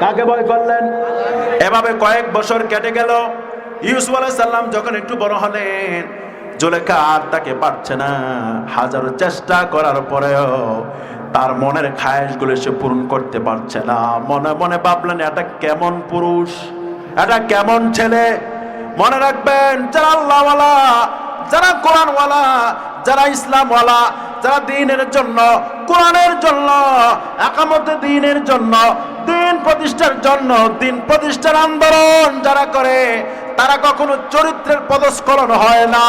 কাকে ভয় করলেন? এভাবে কয়েক বছর কেটে গেল। ইউসুফ আলাইহিস সালাম যখন একটু বড় হলেন, জুলেখা আর তাকে পারছে না। হাজারো চেষ্টা করার পরেও তার মনের খায়েশগুলো সে পূরণ করতে পারছে না। মনে মনে ভাবলেন, এটা কেমন পুরুষ, এটা কেমন ছেলে। মনে রাখবেন, যারা আল্লাহওয়ালা, যারা কোরআনওয়ালা, যারা ইসলামওয়ালা, যারা দ্বীনের জন্য, কোরআনের জন্য, একামতে দ্বীনের জন্য, দ্বীন প্রতিষ্ঠার জন্য, দ্বীন প্রতিষ্ঠার আন্দোলন যারা করে, তারা কখনো চরিত্রের পদস্খলন হয় না।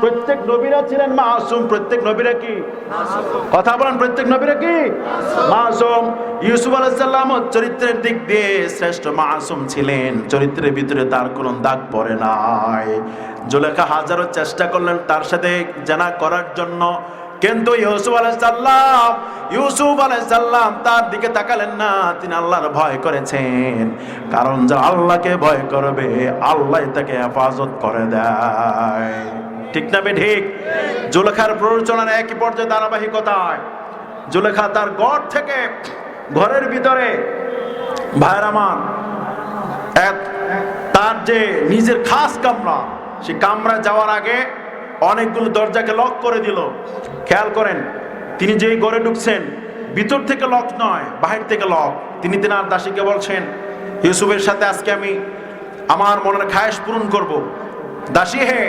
প্রত্যেক নবীরা ছিলেন মাসুম। প্রত্যেক নবীরা কি কথা বলেন? প্রত্যেক নবীরা কি মাসুম? ইউসুফ আলাইহিস সালাম চরিত্রের দিক দিয়ে শ্রেষ্ঠ মাসুম ছিলেন। চরিত্রের ভিতরে তার কোনো দাগ পড়ে নাই। জুলেখা হাজারো চেষ্টা করলেন তার সাথে জানা করার জন্য, কিন্তু ইউসুফ আলাইহিস সালাম তার দিকে তাকালেন না। তিনি আল্লাহর ভয় করেছেন, কারণ যারা আল্লাহকে ভয় করবে আল্লাহ তাকে হেফাজত করে দেয়, ঠিক না ঠিক? জুলেখার প্ররোচনার একই পর্যায়ে ধারাবাহিকতায় জুলেখা তার ঘর থেকে, ঘরের ভিতরে ভাইয়ের আমার তার যে নিজের খাস কামরা, সেই কামরা যাওয়ার আগে অনেকগুলো দরজাকে লক করে দিল। খেয়াল করেন, তিনি যেই ঘরে ঢুকছেন ভিতর থেকে লক নয়, বাহির থেকে লক। তিনি তেনার দাসীকে বলছেন, ইউসুফের সাথে আজকে আমি আমার মনের খায়েশ পূরণ করব। দাসী হে,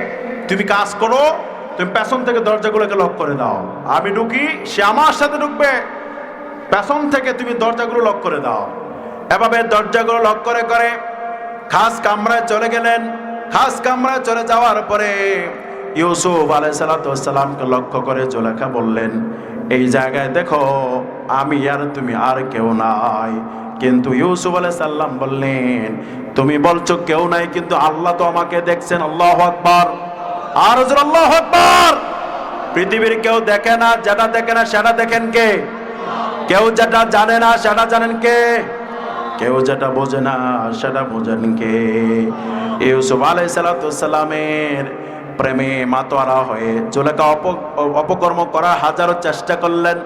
তুমি কাজ করো, তুমি পেছন থেকে দরজাগুলোকে লক করে দাও। আমি ঢুকি, সে আমার সাথে ঢুকবে, পেছন থেকে তুমি দরজাগুলো লক করে দাও। এভাবে দরজাগুলো লক করে করে খাস কামরায় চলে গেলেন। খাস কামরায় চলে যাওয়ার পরে ইউসুফ আলাইহিস সালামকে লক্ষ্য করে জুলেখা বললেন, এই জায়গায় দেখো আমি আর তুমি আর কেউ নাই। কিন্তু ইউসুফ আলাইহিস সালাম বললেন, তুমি বলছো কেউ নাই, কিন্তু আল্লাহ তো আমাকে দেখছেন। আল্লাহু আকবার, আর হুজুর আল্লাহু আকবার। পৃথিবীর কেউ দেখে না, যেটা দেখে না সেটা দেখেন কে? কেউ যেটা জানে না সেটা জানেন কে? কেউ যেটা বোঝে না সেটা বোঝেন কে? ইউসুফ আলাইহিস সালামের প্রেমে মাতোয়ারা হয়ে জুলেখা অপকর্ম করার হাজারো চেষ্টা করলেন।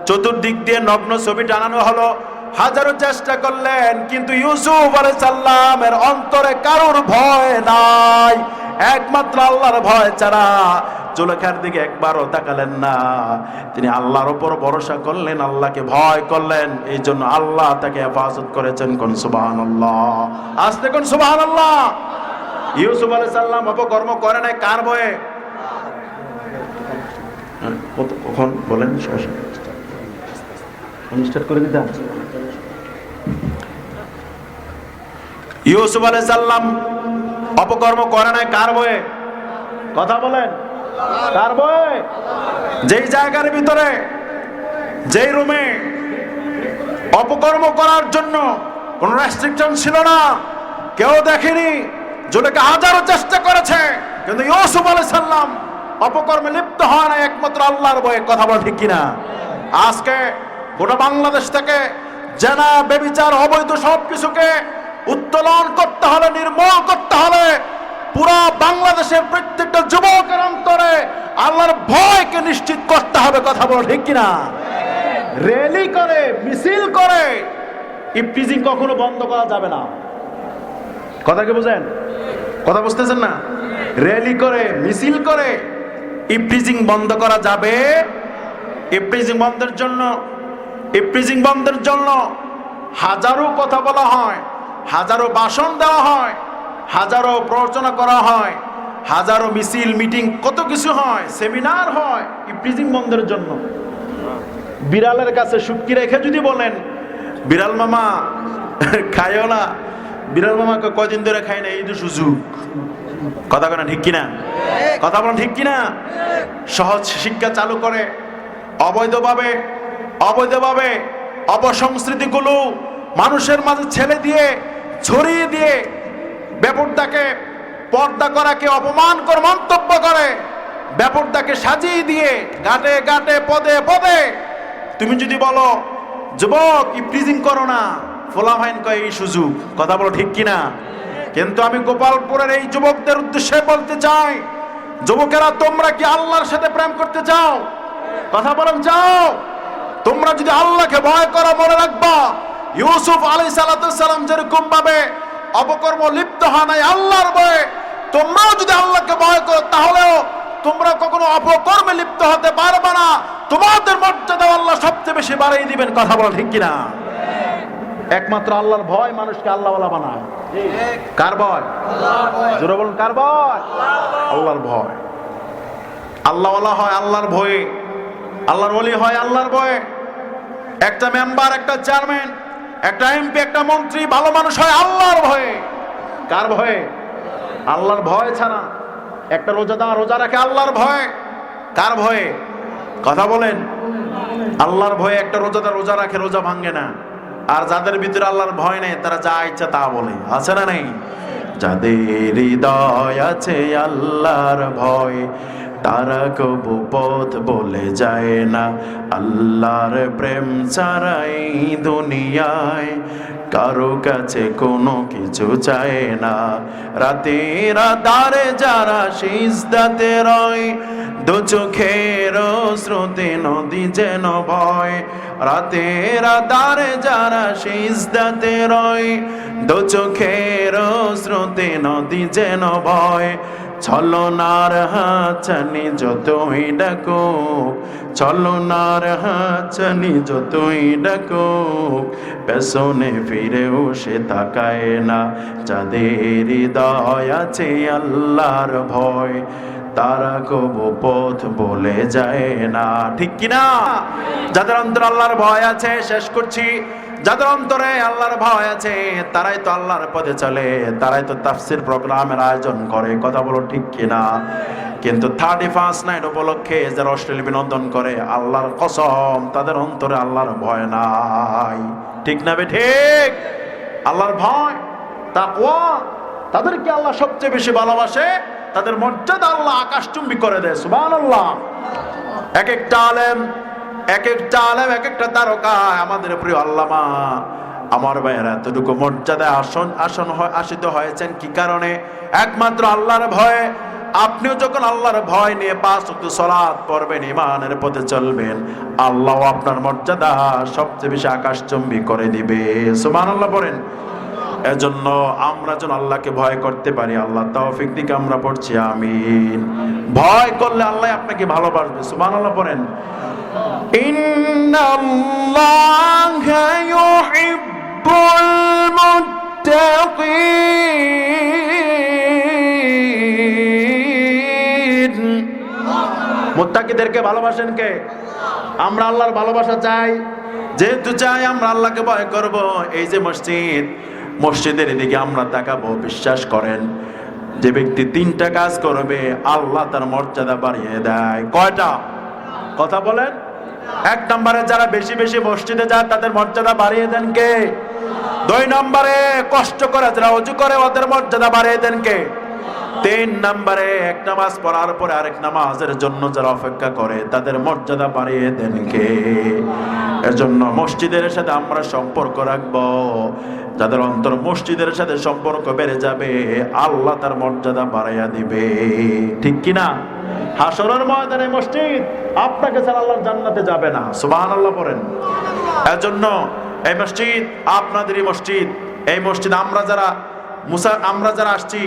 চতুর্দিক দিয়ে নগ্ন ছবি টানানো হলো, হাজারো চেষ্টা করলেন, কিন্তু ইউসুফ আলাইহিস সালামের অন্তরে কারোর ভয় নাই, একমাত্র আল্লাহর ভয় ছাড়া জুলেখার দিকে একবারও তাকালেন না। তিনি আল্লাহর উপর ভরসা করলেন, আল্লাহকে ভয় করলেন, এই জন্য আল্লাহ তাকে হেফাজত করেছেন। কোন সুবহানাল্লাহ, আস্তে কোন সুবহানাল্লাহ। ইউসুফ আলাইহিস সালাম অপকর্ম করে নাই কার ভয়ে? কখন বলেন, স্টার্ট করে দিতে। ইউসুফ আলাইহিস সালাম অপকর্ম করে নাই কার ভয়ে? কথা বলেন, কার ভয়ে? যেই জায়গার ভিতরে, যেই রুমে অপকর্ম করার জন্য কোন রেস্ট্রিকশন ছিল না, কেউ দেখেনি, জুলেখা হাজারো চেষ্টা করেছে, কিন্তু ইউসুফ আলাইহিস সালাম অপকর্মে লিপ্ত হয় না একমাত্র আল্লাহর ভয়ে। কথা বলা ঠিক কিনা? আজকে গোটা বাংলাদেশ থেকে জেনা, ব্যভিচার, অবৈধ সবকিছুকে উত্তোলন করতে হলে, নির্মূল করতে হলে পুরা বাংলাদেশের প্রত্যেকটা যুবকের অন্তরে আল্লাহর ভয়কে নিশ্চিত করতে হবে। কথা বলা ঠিক কিনা? র্যালি করে, মিছিল করে ইফটিজিং কখনো বন্ধ করা যাবে না। কথা কি বুঝেন? কথা বুঝতেছেন না? র্যালি করে, মিছিল করে ইফটিজিং বন্ধ করা যাবে। ইফটিজিং বন্ধের জন্য হাজারো কথা বলা হয়, হাজারো ভাষণ দেওয়া হয়, হাজারো প্ররোচনা করা হয়, হাজারো মিছিল, মিটিং, কত কিছু হয়, সেমিনার হয় ইফটিজিং বন্ধের জন্য। বিড়ালের কাছে শুটকি রেখে যদি বলেন, বিড়াল মামা খাইও না, বিড়াল মামাকে কয়দিন ধরে খাই না, এই তো সুযোগ। কথা বলেন ঠিক কিনা? কথা বলেন ঠিক কিনা? সহজ শিক্ষা চালু করে অবৈধভাবে অপসংস্কৃতিগুলো মানুষের মাঝে ছেলে দিয়ে, ছড়িয়ে দিয়ে, বেপরদাকে পর্দা করাকে অপমান করে মন্তব্য করে, বেপরদাকে সাজিয়ে দিয়ে ঘাটে ঘাটে পদে পদে তুমি যদি বলো যুবক ইফটিজিং করো না, ফোলাফাইন কয় এই সুযোগ। কথা বলো ঠিক কিনা? কিন্তু আমি গোপালপুরের এই যুবকদের উদ্দেশ্যে বলতে চাই, যুবকেরা তোমরা কি আল্লাহর সাথে প্রেম করতে চাও? কথা বলেন, চাও? তোমরা যদি আল্লাহকে ভয় করো, মনে রাখবা ইউসুফ আলাইহিস সালাম যেরকম ভাবে অপকর্ম লিপ্ত হয় নাই আল্লাহর ভয়ে, তোমরাও যদি আল্লাহকে ভয় করো তাহলেও তোমরা কখনো অপকর্মে লিপ্ত হতে পারবে না। তোমাদের মর্যাদা আল্লাহ সবচেয়ে বেশি বাড়িয়ে দিবেন। কথা বলা ঠিক কিনা? একমাত্র আল্লাহর ভয় মানুষকে আল্লাহওয়ালা বানায়। কার ভয়? জোরে বলুন, কার ভয়? আল্লাহর ভয়। আল্লাহওয়ালা হয় আল্লাহর ভয়ে, আল্লাহর ওলি হয় আল্লাহর ভয়ে। একটা মেম্বার, একটা চেয়ারম্যান, একটা এমপি, একটা মন্ত্রী ভালো মানুষ হয় আল্লাহর ভয়ে। কার ভয়ে? আল্লাহর ভয় ছাড়া। একটা রোজাদার রোজা রাখে আল্লাহর ভয়ে। কার ভয়ে? কথা বলেন। আল্লাহর ভয়ে একটা রোজাদার রোজা রাখে, রোজা ভাঙে না। আর যাদের ভিতরে আল্লাহর ভয় নেই তারা যা ইচ্ছা তা বলে, আছে না নেই? যাদের হৃদয় আছে আল্লাহর ভয়, তারা কবু পথ বলে যায় না। আল্লাহর প্রেম ছাড়া এই দুনিয়ায় কারো কাছে কোনো কিছু চায় না। রাতের আধারে যারা সিজদাতে রয়, দু চোখের স্রোতে নদী যেন ভয়। রাতের আধারে যারা সিজদাতে রয়, দু চোখের স্রোতে নদী যেন ভয়, ছলনার হাতছানি যতই ডাকুক, ছলনার হাতছানি যতই ডাকুক, পেছনে ফিরেও সে তাকায় না। যাদের হৃদয় আছে আল্লাহর ভয়, তারা কবু পথ বলে যায় না। ঠিক কিনা? যাদের অন্তরে আল্লাহর ভয় আছে, শেষ করছি, যাদের অন্তরে আল্লাহর ভয় আছে তারাই তো আল্লাহর পথে চলে, তারাই তো তাফসীর প্রোগ্রামের আয়োজন করে। কথা বলো ঠিক কিনা? কিন্তু 31 নাইট উপলক্ষে যারা অশ্লীল বিনোদন করে, আল্লাহর কসম তাদের অন্তরে আল্লাহর ভয় নাই। ঠিক না বে ঠিক? আল্লাহর ভয়, তাকওয়া, তাদেরকে আল্লাহ সবচেয়ে বেশি ভালোবাসে, তাদের মর্যাদা আল্লাহ আকাশচুম্বী করে দেয়। সুবহানাল্লাহ। এক একটা আলেম, এক একটা তারকা, আমাদের প্রিয় আল্লামা, আমার ভাইয়েরা এতটুকু মর্যাদায় আসিত হয়েছেন কি কারণে? একমাত্র আল্লাহর ভয়ে। আপনিও যখন আল্লাহর ভয় নিয়ে 5 ওয়াক্ত সালাত পড়বেন, ইমানের পথে চলবেন, আল্লাহ আপনার মর্যাদা সবচেয়ে বেশি আকাশচুম্বী করে দিবে। সুবহানাল্লাহ পড়েন। এজন্য আমরা যেন আল্লাহকে ভয় করতে পারি, আল্লাহ তৌফিক দিকে আমরা পড়ছি আমিন। ভয় করলে আল্লাহ আপনাকে ভালোবাসবে। সুবহানাল্লাহ পড়েন। ইন্নাল্লাহা ইউহিব্বুল মুত্তাকিন। মুত্তাকিদেরকে ভালোবাসেন কে? আমরা আল্লাহর ভালোবাসা চাই। যেহেতু চাই, আমরা আল্লাহকে ভয় করব। এই যে মসজিদ, মসজিদের দিকে আমরা তাকাবো, বিশ্বাস করেন যে ব্যক্তি 3টা কাজ করবে আল্লাহ তার মর্যাদা বাড়িয়ে দেয়। কয়টা? কথা বলেন। 1 নম্বরে যারা বেশি বেশি মসজিদে যায় তাদের মর্যাদা বাড়িয়ে দেন কে? 2 নম্বরে কষ্ট করে যারা ওযু করে ওদের মর্যাদা বাড়িয়ে দেন কে? 3 নম্বরে এক নামাজ পড়ার পরে আরেক নামাজের জন্য যারা অপেক্ষা করে তাদের মর্যাদা বাড়িয়ে দেন কে? এজন্য মসজিদের সাথে আমরা সম্পর্ক রাখবো। যাদের অন্তর মসজিদের সাথে সম্পর্ক বেড়ে যাবে, আল্লাহ তার মর্যাদা বাড়াইয়া দিবে। ঠিক কিনা? হাসরের ময়দানে মসজিদ আপনাকে ছাড়া আল্লাহর জান্নাতে যাবে না। সুবহানাল্লাহ পড়েন। এজন্য এই মসজিদ আপনাদেরই মসজিদ। এই মসজিদ আমরা যারা আসছি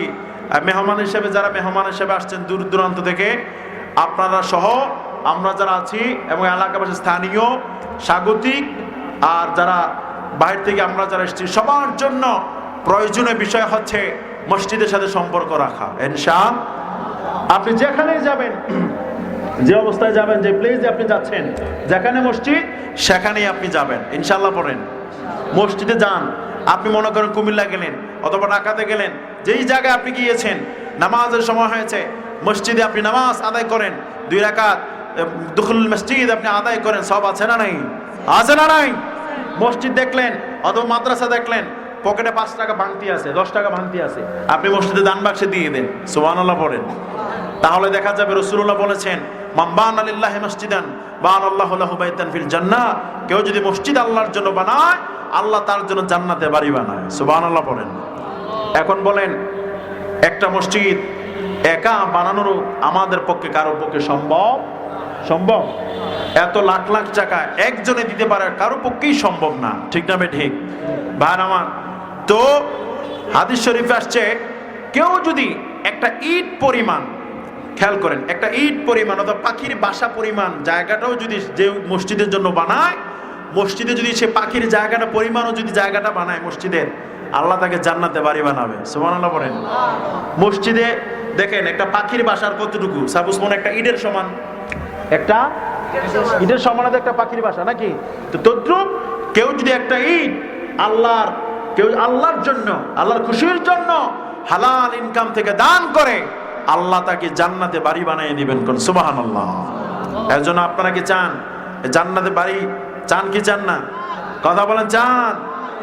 মেহমান হিসেবে, যারা মেহমান হিসেবে আসছেন দূর দূরান্ত থেকে, আপনারা সহ আমরা যারা আছি এবং এলাকাবাসী, স্থানীয়, স্বাগতিক, আর যারা বাইরে থেকে আমরা যারা এসেছি, সবার জন্য প্রয়োজনীয় বিষয় হচ্ছে মসজিদের সাথে সম্পর্ক রাখা। ইনশাআল্লাহ আপনি যেখানেই যাবেন, যে অবস্থায় যাবেন, যে প্লেসে আপনি যাচ্ছেন, যেখানে মসজিদ সেখানেই আপনি যাবেন। ইনশাআল্লাহ পড়েন। মসজিদে যান। আপনি মনে করেন কুমিল্লা গেলেন অথবা ঢাকাতে গেলেন, যেই জায়গায় আপনি গিয়েছেন, নামাজের সময় হয়েছে, মসজিদে আপনি নামাজ আদায় করেন, 2 রাকাত দুখুল মসজিদ আপনি আদায় করেন। সব আছে না নাই? আছে না নাই? মসজিদ দেখলেন অথবা মাদ্রাসা দেখলেন, পকেটে 5 টাকা ভাঙতি আছে, 10 টাকা ভাঙতি আছে, আপনি মসজিদে দান বাক্সে দিয়ে দেন। সুবহানাল্লাহ পড়েন। তাহলে দেখা যাবে রাসূলুল্লাহ বলেছেন, মান বানা লিল্লাহি মসজিদান বানাল্লাহু লাহু বাইতান ফিল জান্নাহ। কেউ যদি মসজিদ আল্লাহর জন্য বানায়, আল্লাহ তার জন্য জান্নাতে বাড়ি বানায়। সুবহানাল্লাহ পড়েন। এখন বলেন, একটা মসজিদ একা বানানোর আমাদের পক্ষে, কারো পক্ষে সম্ভব? সম্ভব? এত লাখ লাখ টাকা একজনে দিতে পারে কারো পক্ষেই সম্ভব না। ঠিক না? ঠিক ভাই আমার। তো হাদিস শরীফে আসছে, কেউ যদি একটা ইট পরিমাণ, খেয়াল করেন, একটা ইট পরিমাণ অথবা পাখির বাসা পরিমাণ জায়গাটাও যদি যে মসজিদের জন্য বানায়, মসজিদে যদি সে পাখির জায়গাটা পরিমাণও যদি জায়গাটা বানায় মসজিদের, আল্লাহ তাকে জান্নাতে বাড়ি বানাবে। সুবহানাল্লাহ বলেন। মসজিদে দেখেন একটা পাখির বাসার কতটুকু, সাপোজ মনে একটা ইটের সমান, একটা ইটের সমান একটা পাখির বাসা নাকি? তো তদ্রুপ কেউ যদি একটা ইট আল্লাহর জন্য, আল্লাহর খুশির জন্য হালাল ইনকাম থেকে দান করে, আল্লাহ তাকে জান্নাতে বাড়ি বানিয়ে দিবেন। কোন সুবহানাল্লাহ। এর জন্য আপনারা কি চান জান্নাতে বাড়ি? চান কি চান না? কথা বলেন, চান?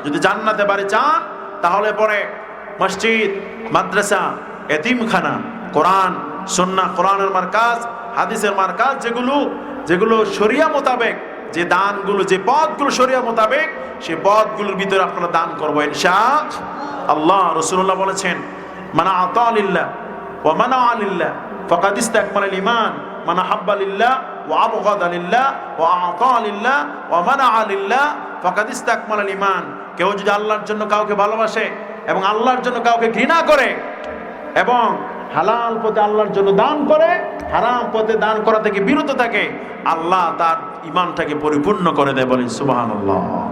যদি জান্নাতে বাড়ি চান, তাহলে পরে মসজিদ, মাদ্রাসা, এতিমখানা, কোরআন, সুন্নাহ, কোরআনের মারকাজ, হাদিসের মারকাজ, যেগুলো শরিয়া মোতাবেক, যে দানগুলো, যে পথগুলো শরিয়া মোতাবেক, সেই পথগুলোর ভিতরে আপনারা দান করবো ইনশাআল্লাহ। রাসূলুল্লাহ বলেছেন, মান আতা লিল্লাহ ওয়া মানা লিল্লাহ ফাকাদ ইসতাকমালাল ঈমান, মান আহাব্বা লিল্লাহ ওয়া আবগাদা লিল্লাহ ওয়া আতা লিল্লাহ ওয়া মানা লিল্লাহ ফাকাদ ইসতাকমালাল ঈমান। কেউ যদি আল্লাহর জন্য কাউকে ভালোবাসে এবং আল্লাহর জন্য কাউকে ঘৃণা করে এবং হালাল পথে আল্লাহর জন্য দান করে, হারাম পথে দান করা থেকে বিরত থাকে, আল্লাহ তার ঈমানটাকে পরিপূর্ণ করে দেয়। বলেন সুবহানাল্লাহ।